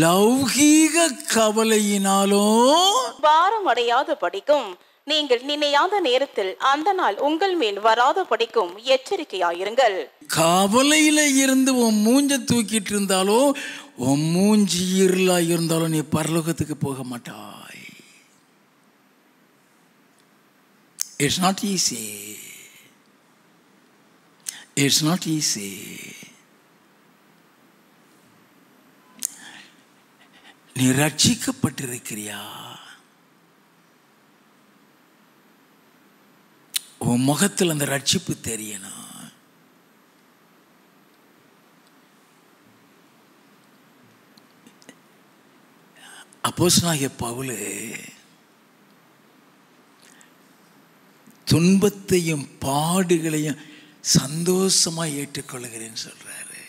லௌகீக கவலையினாலும் பாரம் அடையாத படிக்கும் நீங்கள் நினையாத நேரத்தில் அந்த நாள் உங்கள் மேல் வராத படிக்கும் எச்சரிக்கையாயிருங்கள். கவலையில இருந்து உன் மூஞ்ச தூக்கிட்டு இருந்தாலோ உன் மூஞ்சி இருளா இருந்தாலும் நீ பரலோகத்துக்கு போக மாட்டாய். It's not easy. It's not easy. நீ ரட்சிக்கப்பட்டிருக்கிறியா? உன் முகத்தில் அந்த ரட்சிப்பு தெரியணும். அப்போஸ்தலனாகிய பவுல் துன்பத்தையும் பாடுகளையும் சந்தோஷமா ஏற்றுக்கொள்கிறேன்னு சொல்றாரு.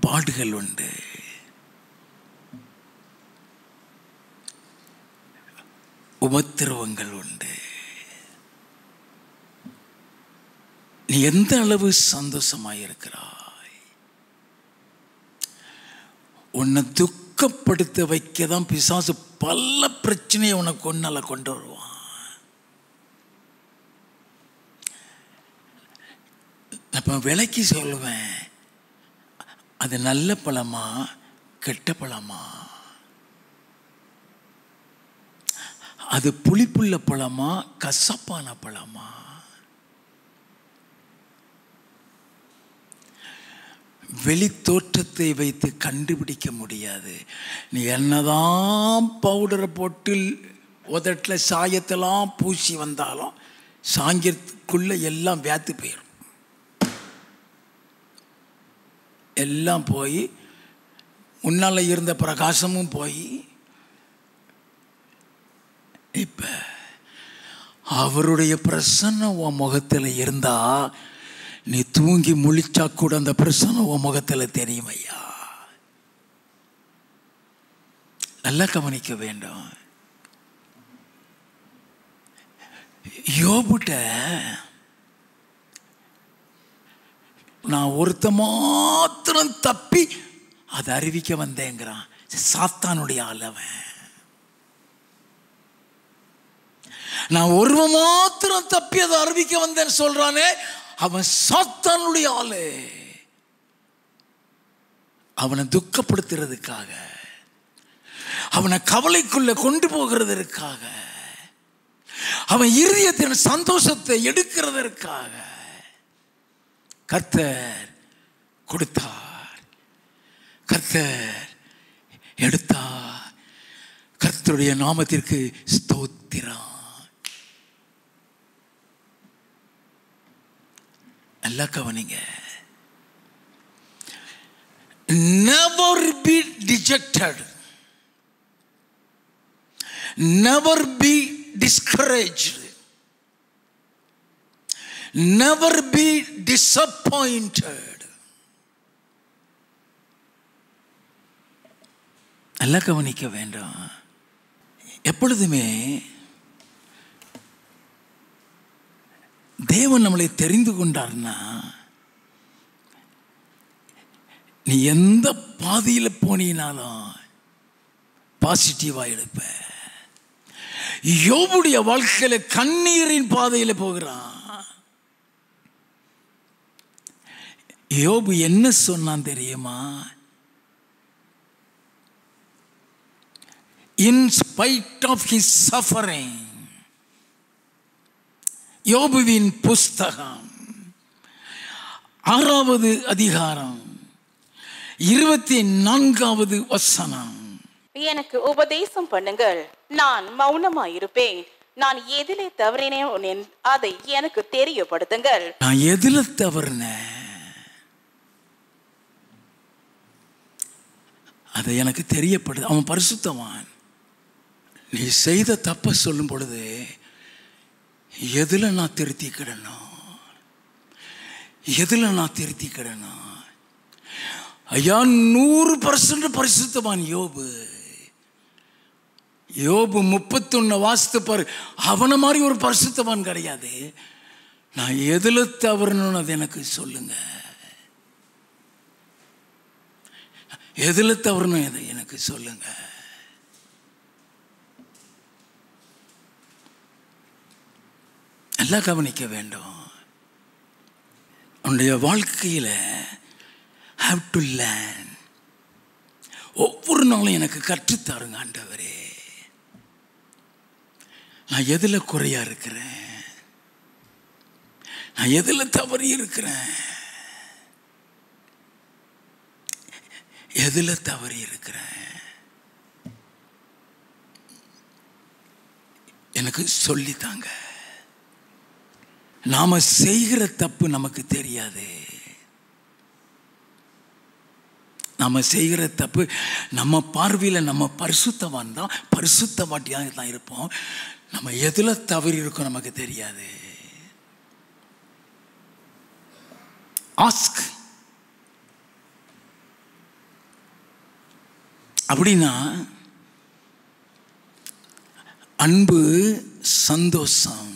பாடுகள் உண்டு, உபத்திரவங்கள் உண்டு. நீ எந்த அளவு சந்தோஷமாயிருக்கிறாய்? உன்னை துக்கப்படுத்த வைக்கதான் பிசாசு பல பிரச்சனையை உனக்கு ஒன்னால கொண்டு வருவான். நான் விலைக்கு சொல்லுவேன், அது நல்ல பழமா கெட்ட பழமா? அது புளிப்புள்ள பழமா கசப்பான பழமா? வெளி தோற்றத்தை வைத்து கண்டுபிடிக்க முடியாது. நீ என்னதான் பவுடரை போட்டு உதட்டில் சாயத்தெல்லாம் பூசி வந்தாலும் சாயத்துக்குள்ள எல்லாம் வேத்து போயிடும். எல்லாம் போய் முன்னால் இருந்த பிரகாசமும் போய் இப்ப அவருடைய பிரசன்னம் உன் முகத்தில் இருந்தா நீ தூங்கி முழிச்சா கூட அந்த பிரசன்னம் உன் முகத்தில் தெரியும் ஐயா. நல்லா கவனிக்க வேண்டும். யோபுட்ட நான் ஒருத்த மாத்திரம் தப்பி அதை அறிவிக்க வந்தேங்கிறான். சாத்தானுடைய அளவன். நான் ஒருவன் மாத்திரம் தப்பி அதை அறிவிக்க வந்தேன்னு சொல்றானே, அவன் சாத்தானுடைய ஆளு. அவனை துக்கப்படுத்துறதுக்காக, அவனை கவலைக்குள்ள கொண்டு போகிறதற்காக, அவன் இருதயத்தின் சந்தோஷத்தை எடுக்கிறதற்காக கர்த்தர் கொடுத்தார், கர்த்தர் எடுத்தார். கர்த்தருடைய நாமத்திற்கு ஸ்தோத்திரம். நல்லா கவனிங்க. Never be dejected, never be discouraged, never be disappointed. நல்லா கவனிக்க வேண்டும். எப்பொழுதுமே தேவன் நம்மளை தெரிந்து கொண்டார்னா நீ எந்த பாதையில் போனீனாலும் பாசிட்டிவா எடுப்ப. யோபுடைய வாழ்க்கையில கண்ணீரின் பாதையில் போகிறான். யோபு என்ன சொன்னான் தெரியுமா? In spite of his suffering. யோபுவின் புஸ்தகம் 6வது அதிகாரம் 24வது வசனம். எனக்கு உபதேசம் பண்ணுங்கள், நான் மௌனமாயிருப்பேன். நான் எதிலே தவறினேன் அதை எனக்கு தெரியப்படுத்துங்கள். நான் எதில தவறினேன் அதை எனக்கு தெரியப்படுது. அவன் பரிசுத்தவான். நீ செய்த தப்ப சொல்லும் பொழுது எதுல நான் திருத்திக்கிடணும், எதுல நான் திருத்திக்கிடணும்? ஐயா 100% பரிசுத்தவான் யோபு. யோபு 31 வாசித்து பாரு. அவனை மாதிரி ஒரு பரிசுத்தவான் கிடையாது. நான் எதுல தவறணும்னு அது எனக்கு சொல்லுங்க. எதுல தவறணும் அதை எனக்கு சொல்லுங்க. நல்லா கவனிக்க வேண்டும். உன்னுடைய வாழ்க்கையில have to learn. ஒவ்வொரு நாளும் எனக்கு கற்றுத்தாருங்க ஆண்டவரே. நான் எதுல குறையா இருக்கிறேன், நான் எதுல தவறி இருக்கிறேன், எதுல தவறி இருக்கிறேன் எனக்கு சொல்லித்தாங்க. நாம செய்கிற தப்பு நமக்கு தெரியாது. நாம செய்கிற தப்பு நம்ம பார்வையில் நம்ம பரிசுத்தவான் தான், பரிசுத்தவாட்டியாக தான் இருப்போம். நம்ம எதுல தவறி இருக்கோம் நமக்கு தெரியாது. ஆஸ்க். அப்படின்னா அன்பு, சந்தோஷம்.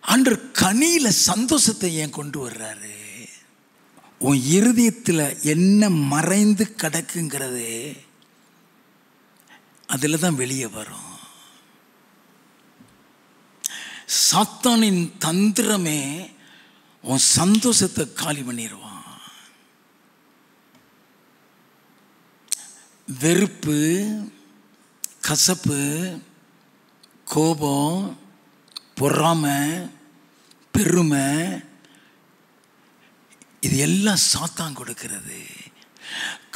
ஆண்டவர் கனியில சந்தோஷத்தை ஏன் கொண்டு வர்றாரு? உன் இருதயத்தில் என்ன மறைந்து கிடக்குங்கிறது அதுல தான் வெளியே வரும். சாத்தானின் தந்திரமே உன் சந்தோஷத்தை காலி பண்ணிடுவான். வெறுப்பு, கசப்பு, கோபம், பொறாமை, பெருமை, இது எல்லாம் சாத்தான் கொடுக்கிறது.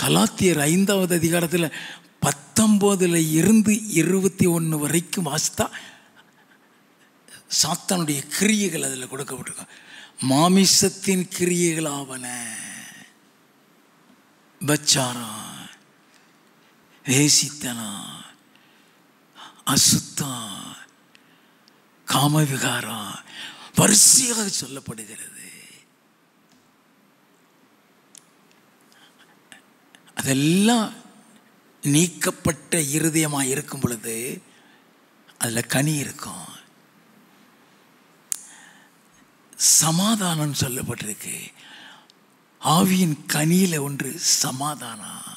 கலாத்தியர் 5வது அதிகாரத்தில் 19 இருந்து 21 வரைக்கும் வாசித்தா சாத்தானுடைய கிரியைகள் அதில் கொடுக்கப்பட்டிருக்கும். மாமிசத்தின் கிரியைகள் ஆவன பச்சாரம், வேசித்தனம், அசுத்தம், காமவிகாரம் வரிசையாக சொல்லப்படுகிறது. அதெல்லாம் நீக்கப்பட்ட இருதயமாக இருக்கும் பொழுது அதில் கனி இருக்கும். சமாதானம் சொல்லப்பட்டிருக்கு. ஆவியின் கனியில ஒன்று சமாதானம்.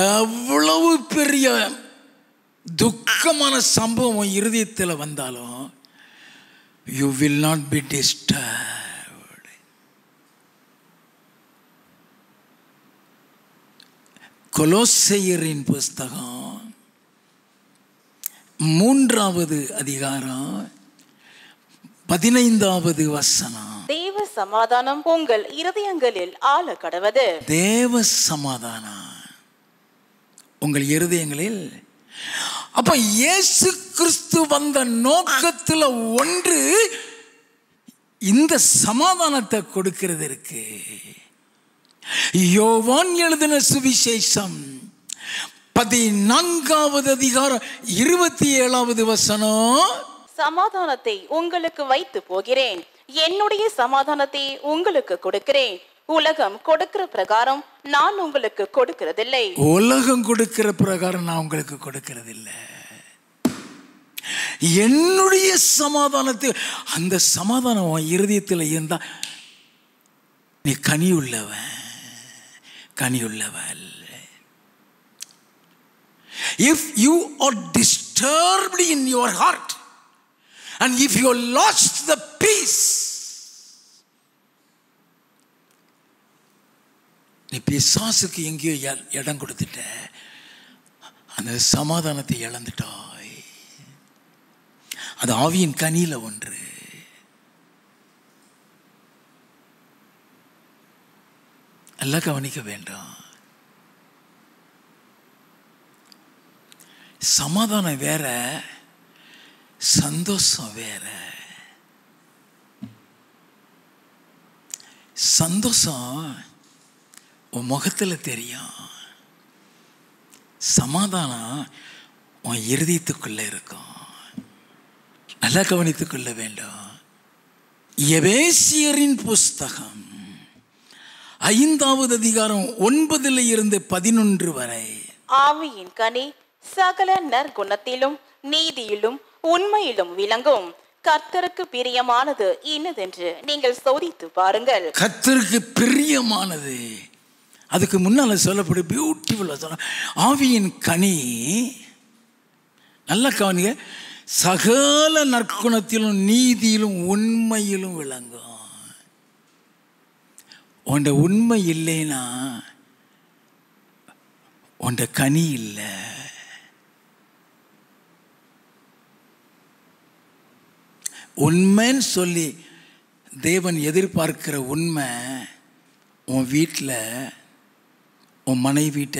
எவ்வளவு பெரிய துக்கமான சம்பவம் இருதயத்தில் வந்தாலும் you will not be disturbed. கொலோசையரின் புஸ்தகம் 3வது அதிகாரம் 15வது வசனம். தேவ சமாதானம் உங்கள் இருதயங்களில் ஆள கடவது. தேவ சமாதானம் உங்கள் இருதயங்களில். அப்ப இயேசு கிறிஸ்து வந்த நோக்கத்தில் ஒன்று இந்த சமாதானத்தை கொடுக்கிறது இருக்கு. யோவான் எழுதின சுவிசேஷம் 14வது அதிகாரம் 27வது வசனம். சமாதானத்தை உங்களுக்கு வைத்து போகிறேன், என்னுடைய சமாதானத்தை உங்களுக்கு கொடுக்கிறேன். உலகம் கொடுக்கிற பிரகாரம் நான் உங்களுக்கு கொடுக்கிறதில்லை. உலகம் கொடுக்கிற பிரகாரம் நான் உங்களுக்கு கொடுக்கிறதில்லை. என்னுடைய சமாதானத்தை, அந்த சமாதானம் உன் இருதயத்தில் இருந்தா நீ கனி உள்ளவன், கனி உள்ளவன். If you are disturbed in your heart and if you lost the peace, நீ பிசாசுக்கு எங்கேயோ இடம் கொடுத்துட்ட, அந்த சமாதானத்தை இழந்துட்டாய். அது ஆவியின் கனியில ஒன்று. எல்லாம் கவனிக்க வேண்டாம். சமாதானம் வேற, சந்தோஷம் வேற. சந்தோஷம் உன் முகத்தில் தெரியும், சமாதானம் உன் இருதயத்துக்குள்ள இருக்கும். நல்லா கவனித்துக்கொள்ள வேண்டும். எபேசியரின் புஸ்தகம் 5வது அதிகாரம் 9 இருந்து 11 வரை. ஆவியின் கனி சகல நற்குணத்திலும் நீதியிலும் உண்மையிலும் விளங்கும். கர்த்தருக்கு பிரியமானது இன்னதென்று நீங்கள் சோதித்து பாருங்கள். கர்த்தருக்கு பிரியமானது, அதுக்கு முன்னால சொல்லப்படும் பியூட்டிஃபுல்லா ஆவியின் கனி. நல்லா கவனிங்க. சகல நற்குணத்திலும் நீதியிலும் உண்மையிலும் விளங்கும். உண்ட உண்மை இல்லைன்னா உண்ட கனி இல்லை. உண்மைன்னு சொல்லி தேவன் எதிர்பார்க்கிற உண்மை உன் வீட்டில், உன் மனைவிட்ட,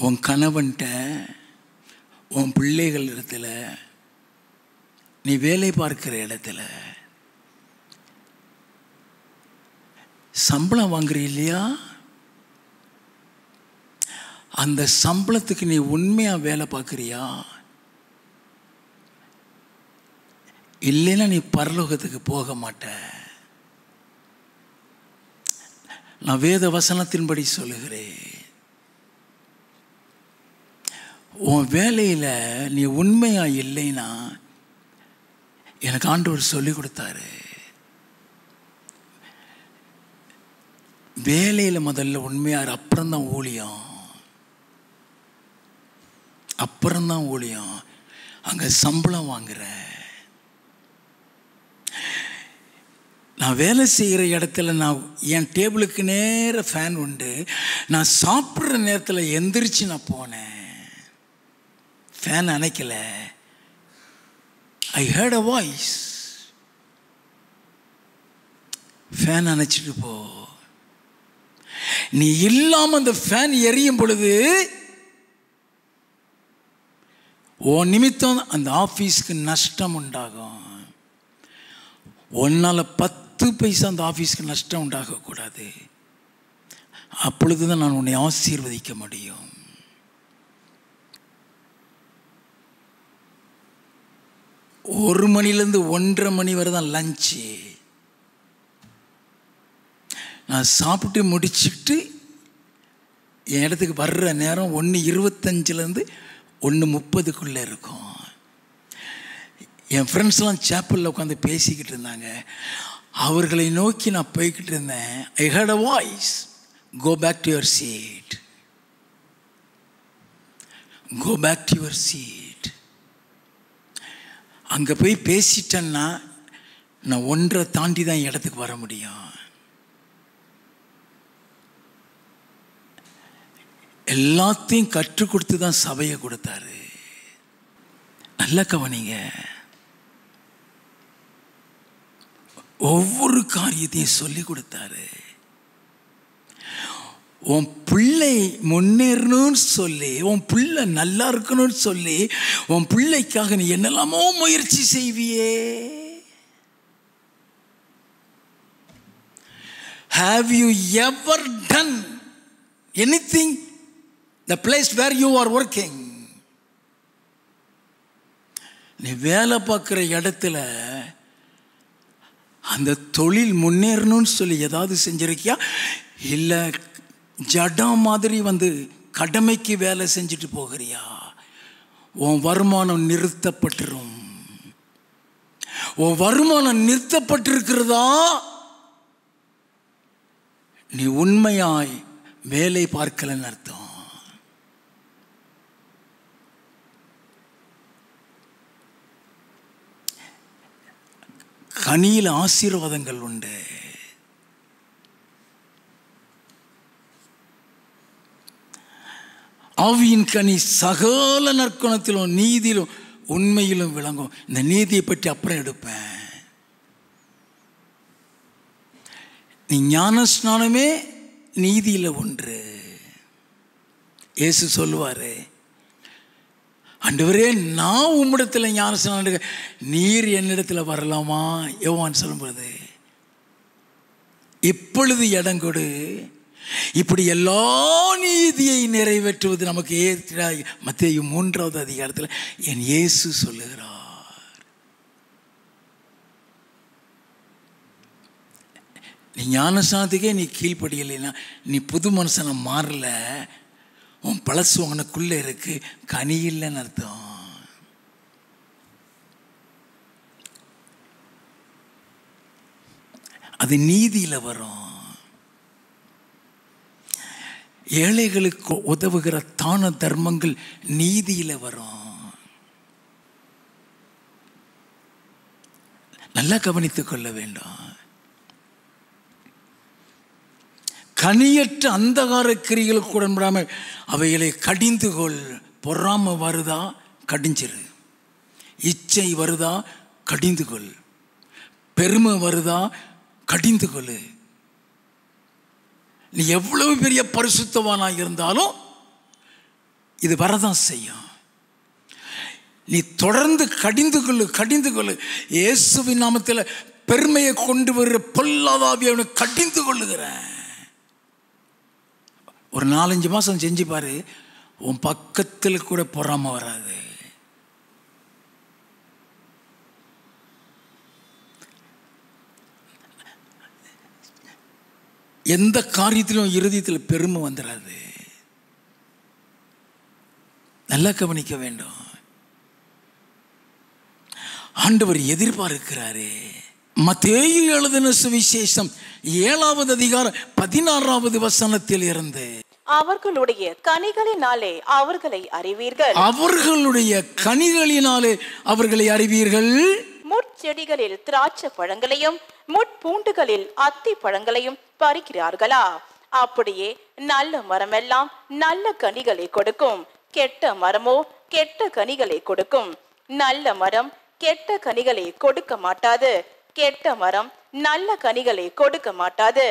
உன் கணவன்கிட்ட, உன் பிள்ளைகள் இடத்துல, நீ வேலை பார்க்கிற இடத்துல, சம்பளம் வாங்குற இல்லையா, அந்த சம்பளத்துக்கு நீ உண்மையா வேலை பார்க்குறியா? இல்லைன்னா நீ பரலோகத்துக்கு போக மாட்ட. நான் வேத வசனத்தின்படி சொல்லுகிறேன். உன் வேலையில் நீ உண்மையா இல்லைன்னா, எனக்கு ஆண்டவர் சொல்லி கொடுத்தாரு, வேலையில் முதல்ல உண்மையார், அப்புறம்தான் ஊழியம், அப்புறம்தான் ஊழியம். அங்கே சம்பளம் வாங்குற. நான் வேலை செய்கிற இடத்துல நான் என் டேபிளுக்கு நேர ஃபேன் உண்டு. நான் சாப்பிட்ற நேரத்தில் எந்திரிச்சு நான் போனேன், ஃபேன் அணைக்கல. I heard a voice, fan அணைச்சிட்டு போ. நீ இல்லாமல் அந்த ஃபேன் எரியும் பொழுது உன் நிமித்தம் அந்த ஆஃபீஸ்க்கு நஷ்டம் உண்டாகும். ஒன்னால் 10 பைசா அந்த ஆஃபீஸ்க்கு நஷ்டம் உண்டாகக்கூடாது. அப்பொழுது தான் நான் உன்னை ஆசீர்வதிக்க முடியும். ஒரு மணிலேருந்து 1:30 மணி வரை தான் லஞ்சு. நான் சாப்பிட்டு முடிச்சுட்டு என் இடத்துக்கு வர்ற நேரம் 1:25 1:30 இருக்கும். என் ஃப்ரெண்ட்ஸ்லாம் சேப்பலில் உட்காந்து பேசிக்கிட்டு இருந்தாங்க. அவர்களை நோக்கி நான் போய்கிட்டு இருந்தேன். I heard a voice, go back to your seat, go back to your seat. அங்கே போய் பேசிட்டேன்னா நான் 1:30 தாண்டி தான் இடத்துக்கு வர முடியும். எல்லாத்தையும் கற்றுக் கொடுத்து தான் சபையை கொடுத்தாரு. நல்ல கவனிங்க, ஒவ்வொரு காரியத்தையும் சொல்லி கொடுத்தாரு. உன் பிள்ளை முன்னேறணும்னு சொல்லி, உன் பிள்ளை நல்லா இருக்கணும்னு சொல்லி, உன் பிள்ளைக்காக நீ என்னெல்லாமோ முயற்சி செய்வியே. Have you ever done anything the place where you are working? நீ வேலை பார்க்குற இடத்துல அந்த தொழில் முன்னேறணும்னு சொல்லி ஏதாவது செஞ்சிருக்கியா? இல்லை ஜடம் மாதிரி வந்து கடமைக்கு வேலை செஞ்சுட்டு போகிறியா? உன் வருமானம் நிறுத்தப்பட்டுரும். உன் வருமானம் நிறுத்தப்பட்டிருக்கிறதா நீ உண்மையாய் வேலை பார்க்கலன்னு அர்த்தம். கனியில் ஆசீர்வாதங்கள் உண்டு. ஆவியின் கனி சகல நற்குணத்திலும் நீதியிலும் உண்மையிலும் விளங்கும். இந்த நீதியை பற்றி அப்புறம் எடுப்பேன். நீ ஞான ஸ்நானமே நீதியில் ஒன்று. இயேசு சொல்லுவாரு, ஆண்டவரே நான் உம்மிடத்தில் ஞானஸ்நானம், நீர் என்னிடத்தில் வரலாமா? யோவான் சொல்லும்போது இப்பொழுது இடம் கொடு. இப்படி எல்லா நீதியை நிறைவேற்றுவது நமக்கு ஏற்றாய். மத்தேயு 3வது அதிகாரத்தில் என் இயேசு சொல்லுகிறார். நீ ஞானஸ்நானத்துக்கே நீ கீழ்ப்படியலைன்னா நீ புது மனுஷனை மாறல. உன் பழசு உனக்குள்ளே இருக்கு, கனி இல்லைன்னு அர்த்தம். அது நீதியில் வரும். ஏழைகளுக்கு உதவுகிற தான தர்மங்கள் நீதியில் வரும். நல்லா கவனித்துக் கொள்ள வேண்டும். கனியற்ற அந்தகார கிரிகளுக்கு உடன்படாமல் அவைகளை கடிந்து கொள். பொறாமை வருதா கடிஞ்சிரு, இச்சை வருதா கடிந்து கொள், பெருமை வருதா கடிந்து கொள்ளு. நீ எவ்வளவு பெரிய பரிசுத்தவானாக இருந்தாலும் இது வரதான் செய்யும். நீ தொடர்ந்து கடிந்து கொள்ளு. இயேசுவின் நாமத்தில் பெருமையை கொண்டு வருகிற பொல்லாதாவியை அவனை கடிந்து கொள்ளுகிறேன். ஒரு 4-5 மாதம் செஞ்சு பாரு, உன் பக்கத்தில் கூட பொறாம வராது. எந்த காரியத்திலும் இருதயத்தில் பெருமை வந்துடாது. நல்லா கவனிக்க வேண்டும். ஆண்டவர் எதிர்பார்க்கிறாரு. மத்தேயு எழுதின சுவிசேஷம் 7வது அதிகாரம் 16வது வசனத்தில் இருந்து, அவர்களுடைய கனிகளினாலே அவர்களை அறிவீர்கள். அவர்களுடைய கனிகளினாலே அவர்களை அறிவீர்கள். முட்செடிகளில் திராட்சை பழங்களையும் முட்பூண்டுகளில் அத்தி பழங்களையும் பறிக்கிறார்களா? அப்படியே நல்ல மரமெல்லாம் நல்ல கனிகளை கொடுக்கும், கெட்ட மரமோ கெட்ட கனிகளை கொடுக்கும். நல்ல மரம் கெட்ட கனிகளை கொடுக்க மாட்டாது, கெட்ட மரம் நல்ல கனிகளை கொடுக்க மாட்டாது.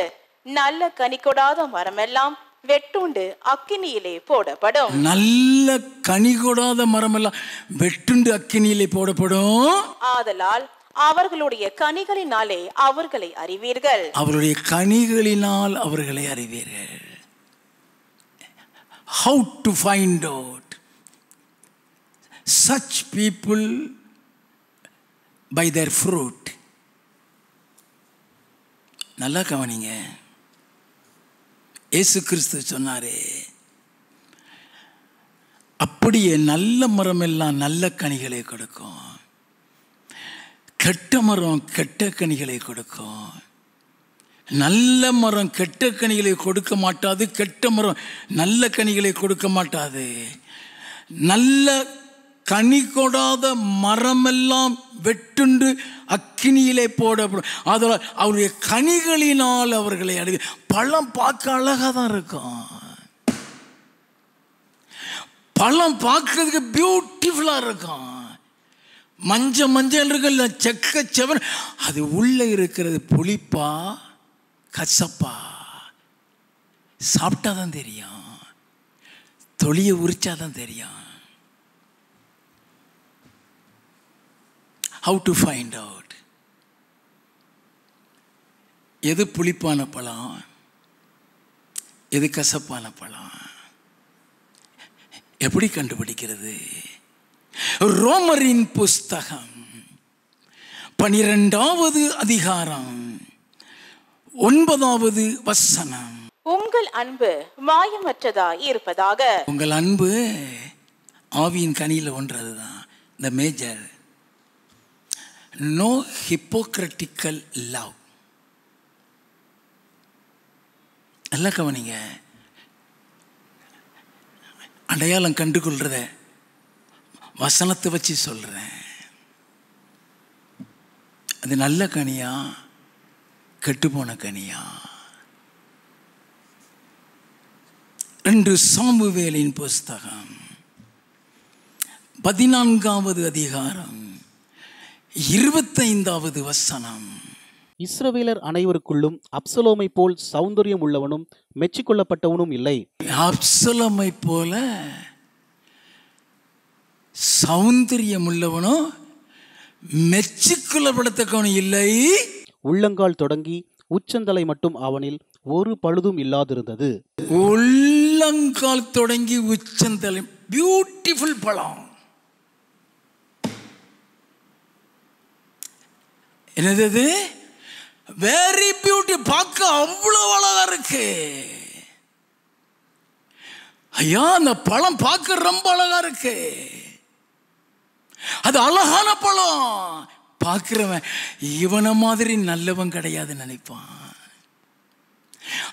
நல்ல கனி கொடாத மரமெல்லாம் வெட்டுண்டு அக்கினியிலே போடப்படும். நல்ல கனி கொடாத மரமெல்லாம் வெட்டுண்டு அக்கினியிலே போடப்படும். ஆதலால் அவர்களுடைய கனிகளினாலே அவர்களை அறிவீர்கள். அவருடைய கனிகளினால் அவர்களை அறிவீர்கள். How to find out such people? By their fruit. நல்லா கவனிங்க. இயேசு கிறிஸ்து சொன்னாரே, அப்படியே நல்ல மரம் எல்லாம் நல்ல கனிகளை கொடுக்கும், கெட்ட மரம் கெட்ட கனிகளை கொடுக்கும். நல்ல மரம் கெட்ட கனிகளை கொடுக்க மாட்டாது, கெட்ட மரம் நல்ல கனிகளை கொடுக்க மாட்டாது. நல்ல கனி கொடாத மரமெல்லாம் வெட்டுண்டு அக்கினியிலே போடப்படும். அதனால் அவருடைய கனிகளினால் அவர்களை அறிவி. பழம் பார்க்க அழகாக தான் இருக்கும், பழம் பார்க்கறதுக்கு பியூட்டிஃபுல்லாக இருக்கும், மஞ்சள் இருக்குல்ல, செக்க செவன். அது உள்ளே இருக்கிறது புளிப்பா கசப்பா சாப்பிட்டா தான் தெரியும், தொலியை உரிச்சாதான் தெரியும். How to find out? எது புளிப்பான பழம், எது கசப்பான பழம், எப்படி கண்டுபிடிக்கிறது? ரோமரின் புஸ்தகம் 12வது அதிகாரம் 9வது வசனம். உங்கள் அன்பு மாயமற்றதா இருப்பதாக. உங்கள் அன்பு ஆவியின் கனியில் ஒன்றதுதான். the major. No hypocritical love. நல்லா கவனிங்க. அடையாளம் கண்டுகொள்றத வசனத்தை வச்சு சொல்றேன். அது நல்ல கனியா கெட்டுப்போன கனியா? 2 சாமுவேலின் புஸ்தகம் 14வது அதிகாரம் 25வது வசனம். இஸ்ரவேலர் அனைவருக்குள்ளும் அப்சலோமை போல் சௌந்தரியம் உள்ளவனும் மெச்சிக்கொள்ளப்பட்டவனும் இல்லை. அப்சலோமை போல சௌந்தரியம் உள்ளவனும் மெச்சிக்கொள்ளப்படத்தக்கவனும் இல்லை. உள்ளங்கால் தொடங்கி உச்சந்தலை மட்டும் அவனில் ஒரு பழுதும் இல்லாதிருந்தது. உள்ளங்கால் தொடங்கி உச்சந்தலை. பியூட்டிஃபுல் பழம். என்னது? Very beauty. பார்க்க அவ்வளவு அழகா இருக்கு. ஐயா, அந்த பழம் பார்க்க ரொம்ப அழகா இருக்கு. அது அழகான பழம். பார்க்கிறவன் இவனை மாதிரி நல்லவன் கிடையாது நினைப்பான்.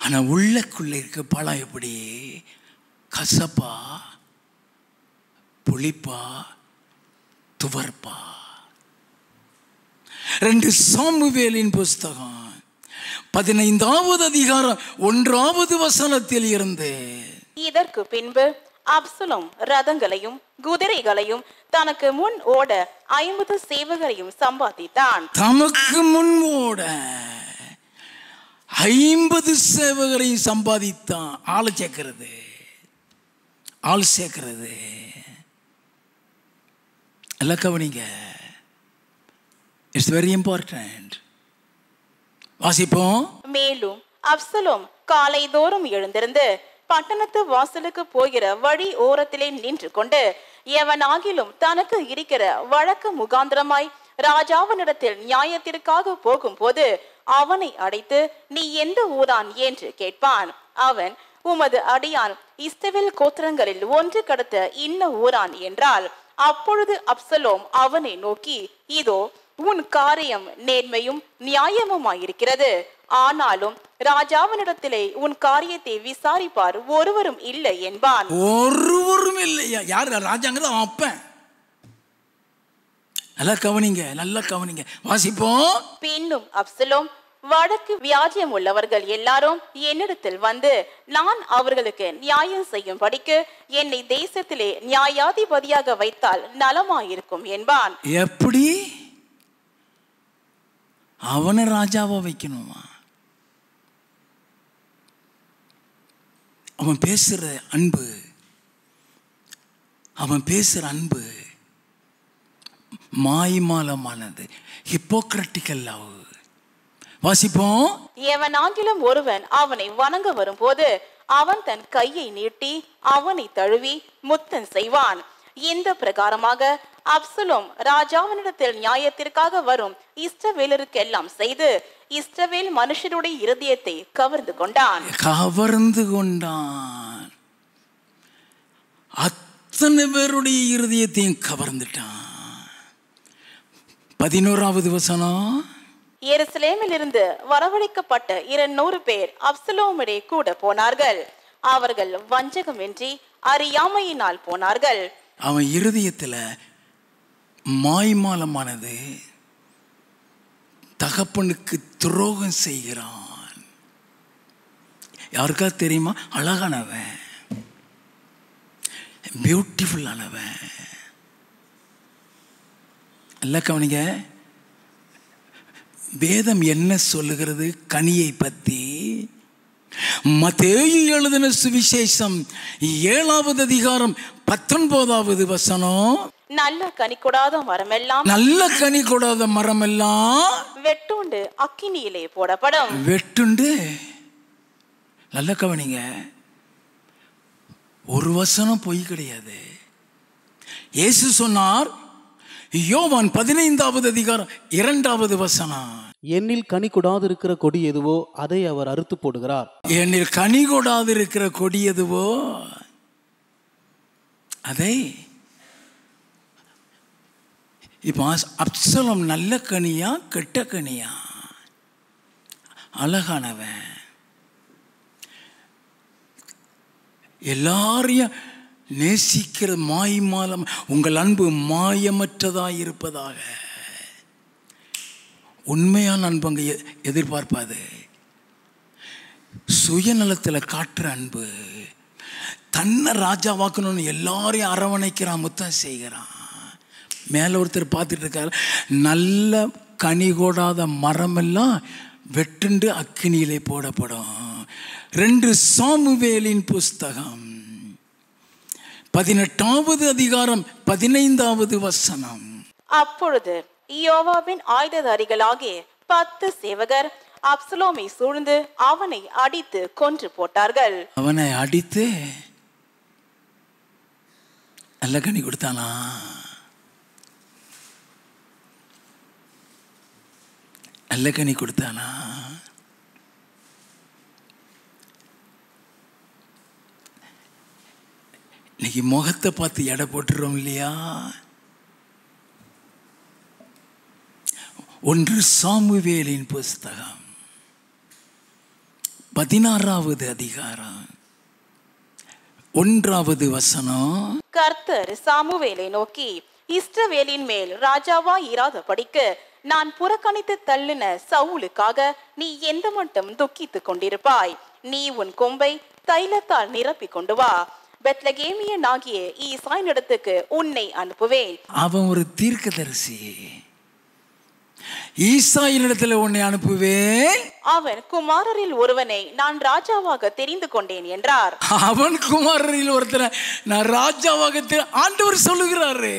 ஆனா உள்ளக்குள்ள இருக்க பழம் எப்படி? கசப்பா, புளிப்பா, துவர்ப்பா. 2 சாமுவேலின் புஸ்தகம் 15வது அதிகாரம் 1வது வசனத்தில் இருந்து. இதற்கு பின்பு அப்சலோம் ரதங்களையும் குதிரைகளையும் தனக்கு முன் ஓட 50 சேவகரையும் சம்பாதித்தான். தமக்கு முன் ஓட 50 சேவகரையும் சம்பாதித்தான். ஆள் சேர்க்கிறது. எல்லாம் கவனிங்க. It's very important. வாசிப்போம். மேலும் அப்சலோம் காலை தோறும் எழுந்திருந்து பட்டணத்து வாசலுக்கு போகிற வழி ஓரத்திலே நின்று கொண்டு, எவனாகிலும் தனக்கு இருக்கிற வழக்கு முகாந்திரமாய் ராஜாவினிடத்தில் நியாயத்திற்காக போகும் போது அவனை அடைத்து, நீ எந்த ஊரான் என்று கேட்பான். அவன், உமது அடியான் இஸ்ரவேல் கோத்திரங்களில் ஒன்று கடத்த இன்ன ஊரான் என்றால், அப்பொழுது அப்சலோம் அவனை நோக்கி, இதோ உன் காரியம் நேர்மையும் நியாயமுமாயிருக்கிறது. ஆனாலும் ராஜாவினிடத்திலே உன் காரியத்தை விசாரிப்பார் ஒருவரும் இல்லை என்பான். ஒருவரும் இல்லையா? யார்? ராஜாங்க தான் அப்பன். நல்லா கவனிங்க, நல்லா கவனிங்க, வாசிப்போம். பின்னும் அப்சலோம், வடக்கு வியாஜ்யம் உள்ளவர்கள் எல்லாரும் என்னிடத்தில் வந்து, நான் அவர்களுக்கு நியாயம் செய்யும்படிக்கு என்னை தேசத்திலே நியாயாதிபதியாக வைத்தால் நலமாயிருக்கும் என்பான். எப்படி? அவனை ராஜாவா வைக்கணுமா? அவன் பேசுற அன்பு, அவன் பேசுற அன்பு மாய்மாலமானது, ஹிப்போக்ரட்டிக்கல் லவ். வாசிப்போம். எவனாகிலும் ஒருவன் அவனை வணங்க வரும்போது அவன் தன் கையை நீட்டி அவனை தழுவி முத்தம் செய்வான். இந்த பிரகாரமாக அப்சலோம் ராஜாவினிடத்தில் நியாயத்திற்காக வரும் இஸ்ரவேலருக்கெல்லாம் செய்து இஸ்ரவேல் மனுஷருடைய இருதயத்தை கவர்ந்து கொண்டான். அத்தனை பேருடைய இருதயத்தையும் கவர்ந்துட்டான். 11வது வசனம். எருசலேமில் இருந்து வரவழைக்கப்பட்ட 200 பேர் அப்சலோமிடையே கூட போனார்கள். அவர்கள் வஞ்சகமின்றி அறியாமையினால் போனார்கள். அவன் இருதயத்துல மாய்மாலமானது, தகப்பனுக்கு துரோகம் செய்கிறான். யாருக்கா தெரியுமா? அழகானவன், பியூட்டிஃபுல் ஆனவன். அல்ல கவனிங்க, வேதம் என்ன சொல்லுகிறது கனியை பத்தி? மத்தேயு எழுதின சுவிசேஷம் 7வது அதிகாரம் 19வது வசனம். நல்ல கனி கொடாத மரமெல்லாம், நல்ல கனி கொடாத மரமெல்லாம் வெட்டுண்டு அக்கினியிலே போடப்படும். வெட்டுண்டு. நல்ல கவனிங்க, ஒரு வசனம் பொய் கிடையாது. இயேசு சொன்னார், யோவான் 15வது அதிகாரம் 2வது வசனம், என்னில் கனி கொடாது இருக்கிற கொடி எதுவோ அதை அவர் அறுத்து போடுகிறார். என்னில் கனி கொடாது இருக்கிற கொடி எதுவோ அதை. இப்போ அப்சலோம் நல்ல கனியா கெட்ட கனியா? அழகானவன், எல்லாரையும் நேசிக்கிற மாய்மாலம். உங்கள் அன்பு மாயமற்றதாய் இருப்பதாக. உண்மையான அன்பு அங்கே எதிர்பார்ப்பாது. சுயநலத்தில் காட்டுற அன்பு, தன்னை ராஜாவாக்கணும்னு எல்லாரையும் அரவணைக்கிறான், முத்தம் செய்கிறான். மேலே ஒருத்தர் பார்த்துட்டு இருக்காரு, நல்ல கனி கொடாத மரமெல்லாம் வெட்டுண்டு அக்கினியிலே போடப்படும். 2 சாமுவேலின் புஸ்தகம் 18வது அதிகாரம் 15வது வசனம். அப்பொழுது யோவாபின் ஆயுததாரிகளாகிய 10 சேவகர் அப்சலோமை சூழ்ந்து அவனை அடித்து கொன்று போட்டார்கள். அவனை அடித்து நல்ல கனி கொடுத்தானா? நல்ல கனி கொடுத்தானா? இன்னைக்கு முகத்தை பார்த்து எடை போட்டுறோம் இல்லையா? 1 சாமுவேலின் புஸ்தகம் 16வது அதிகாரம் 1வது வசனம். கர்த்தர் சாமுவேலை நோக்கி, இஸ்ரவேலின் மேல் ராஜாவாய் இராதபடிக்கு நான் புறக்கணித்து தள்ளின சவுலுக்காக நீ எந்த மட்டும் துக்கித்துக் கொண்டிருப்பாய்? நீ உன் கொம்பை தைலத்தால் நிரப்பி கொண்டு வா. பெத்லகேமியனாகிய ஈசாயினிடத்துக்கு உன்னை அனுப்புவேன். அவன் ஒரு தீர்க்கதரிசி. ஈசாயினிடத்தில் உன்னை அனுப்புவேன். அவன் குமாரரில் ஒருவனை நான் ராஜாவாக தெரிந்து கொண்டேன் என்றார். அவன் குமாரரில் ஒருத்தனை நான் ராஜாவாக ஆண்டவர் சொல்லுகிறாரு.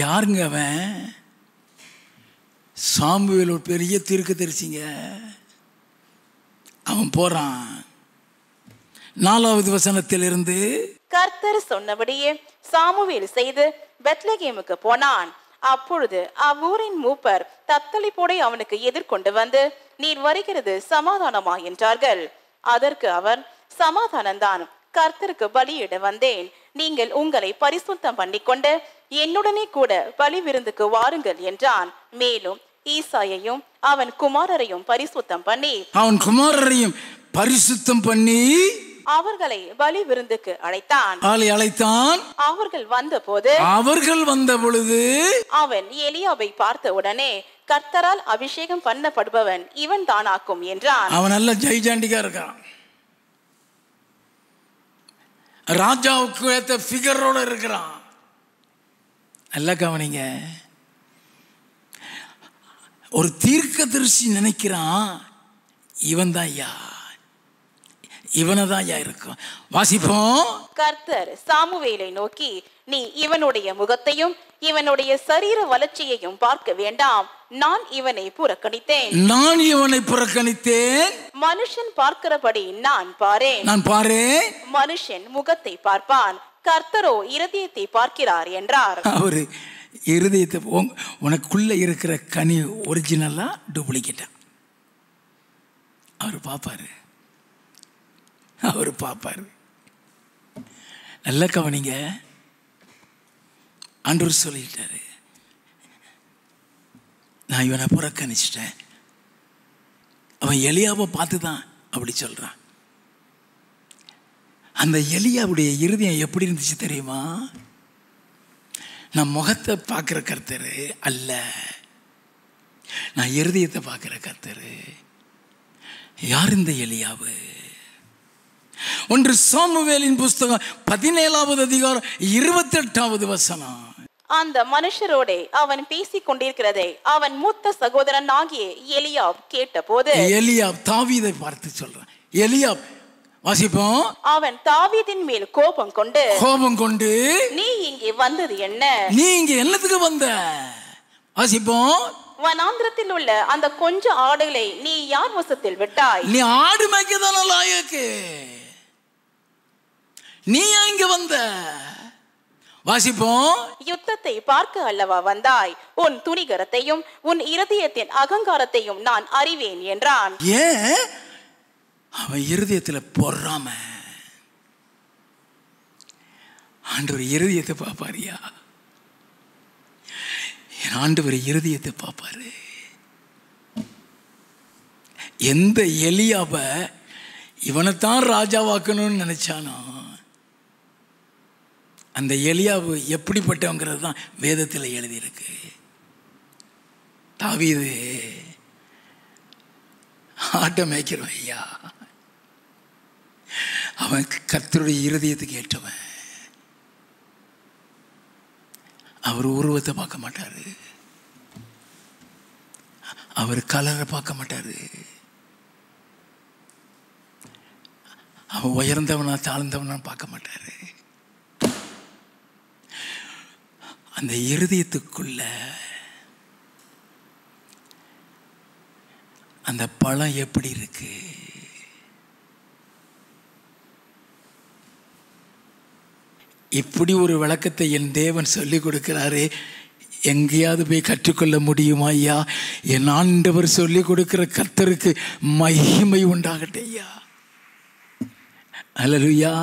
யாருங்க அவன்? சாமுவேல் ஒரு பெரிய தீர்க்கதரிசிங்க. அவன் போறான். 4வது வசனத்திலிருந்து, கர்த்தர் சொன்னபடியே சாமுவேல் செய்து பெத்லகேமுக்கு போனான். அப்பொழுது அவ்வூரின் மூப்பர் தத்தளிப்போடை அவனுக்கு எதிர்கொண்டு வந்து, நீர் வருகிறது சமாதானமா என்றார்கள். அதற்கு அவன், சமாதானம்தான், கர்த்தருக்கு பலியிட வந்தேன். நீங்கள் உங்களை பரிசுத்தம் பண்ணிக்கொண்டு என்னுடனே கூட பலி விருந்துக்கு வாருங்கள் என்றான். மேலும் ஈசாயையும் அவன் குமாரரையும் பரிசுத்தம் பண்ணி அவர்களை பலி விருந்துக்கு அழைத்தான். அவர்கள் வந்த பொழுது அவன் எலியாவை பார்த்த உடனே, கர்த்தரால் அபிஷேகம் பண்ணப்படுபவன் இவன் தானாக்கும் என்றான். அவன் நல்ல ஜெய்ஜாண்டிகா இருக்கான், ராஜாவுக்கு ஏத்த ஃபிகரோட இருக்கிறான். நல்லா கவனிங்க, ஒரு தீர்க்கதரிசி நினைக்கிறான் இவன் தான் ஐயா, இவனை தான் ஐயா இருக்கும். வாசிப்போம். கர்த்தர் சாமுவேலை நோக்கி, நீ இவனுடைய முகத்தையும் இவனுடைய சரீர வளர்ச்சியையும் பார்க்க வேண்டாம், நான் இவனை புறக்கணித்தேன். மனுஷன் பார்க்கிறபடி நான் பாரேன். மனுஷன் முகத்தை பார்ப்பான், கர்த்தரோ இருதயத்தை பார்க்கிறார் என்றார். அவரு இருதயத்தை, உனக்குள்ள இருக்கிற கனி ஒரிஜினலா டூப்ளிகேட்டா அவர் பார்ப்பாரு. நல்ல கவனிங்க, ஆண்டவர் சொல்லிட்டாரு, நான் இவனை புறக்கணிச்சிட்டேன். அவன் எலியாவை பார்த்து தான் அப்படி சொல்றான். அந்த எலியாவுடைய இருதயம் எப்படி இருந்துச்சு தெரியுமா? நான் முகத்தை பார்க்கிற கர்த்தரு அல்ல, நான் இருதயத்தை பார்க்கிற கர்த்தரு. யார் இந்த எலியாவு? 1 சாமுவேலின் புஸ்தகம் 17வது அதிகாரம் 28வது வசனம். அந்த மனுஷரோட அவன் பேசிக் கொண்டிருக்கிறதை அவன் மூத்த சகோதரன் ஆகிய எலியாப் கேட்டபோது, எலியாப் தாவீதை பார்த்து சொல்றான். எலியாப், வாசிப்போம். அவன் தாவீதின் மேல் கோபம் கொண்டு, நீ இங்கே வந்தது என்ன? நீ இங்கே என்னத்துக்கு வந்த? வாசிப்போம். வனாந்திரத்தில் உள்ள அந்த கொஞ்ச ஆடுகளை நீ யார் வசத்தில் விட்டாய்? நீ ஆடு மேய்க்கதான லாயக்கு, நீ இங்க வந்த? வாசிப்போம். யுத்தத்தை பார்க்க அல்லவா வந்தாய்? உன் துணிகரத்தையும் உன் இருதயத்தின் அகங்காரத்தையும் நான் அறிவேன் என்றான். ஏன்? அவன் இருதயத்துல பொறாம. ஆண்டவர் இருதயத்தை பாப்பாரியா? ஆண்டவர் இருதயத்தை பாப்பாரு. எந்த எலியாவ இவனைத்தான் ராஜாவாக்கணும்னு நினைச்சானோ, அந்த எலியாவு எப்படிப்பட்டவங்கிறது தான் வேதத்தில் எழுதியிருக்கு. தாவீது ஆட்டை மேய்க்கிறவன் ஐயா, அவன் கர்த்தருடைய இருதயத்துக்கு ஏற்றவன். அவர் உருவத்தை பார்க்க மாட்டாரு, அவர் கலரை பார்க்க மாட்டாரு, அவன் உயர்ந்தவனா தாழ்ந்தவனா பார்க்க மாட்டாரு. அந்த இருதயத்துக்குள்ள அந்த பழம் எப்படி இருக்கு? இப்படி ஒரு விளக்கத்தை என் தேவன் சொல்லிக் கொடுக்கிறாரே, எங்கேயாவது போய் கற்றுக்கொள்ள முடியுமா ஐயா? என் ஆண்டவர் சொல்லிக் கொடுக்கிற கர்த்தருக்கு மகிமை உண்டாகட்டும் ஐயா. அல்லேலூயா.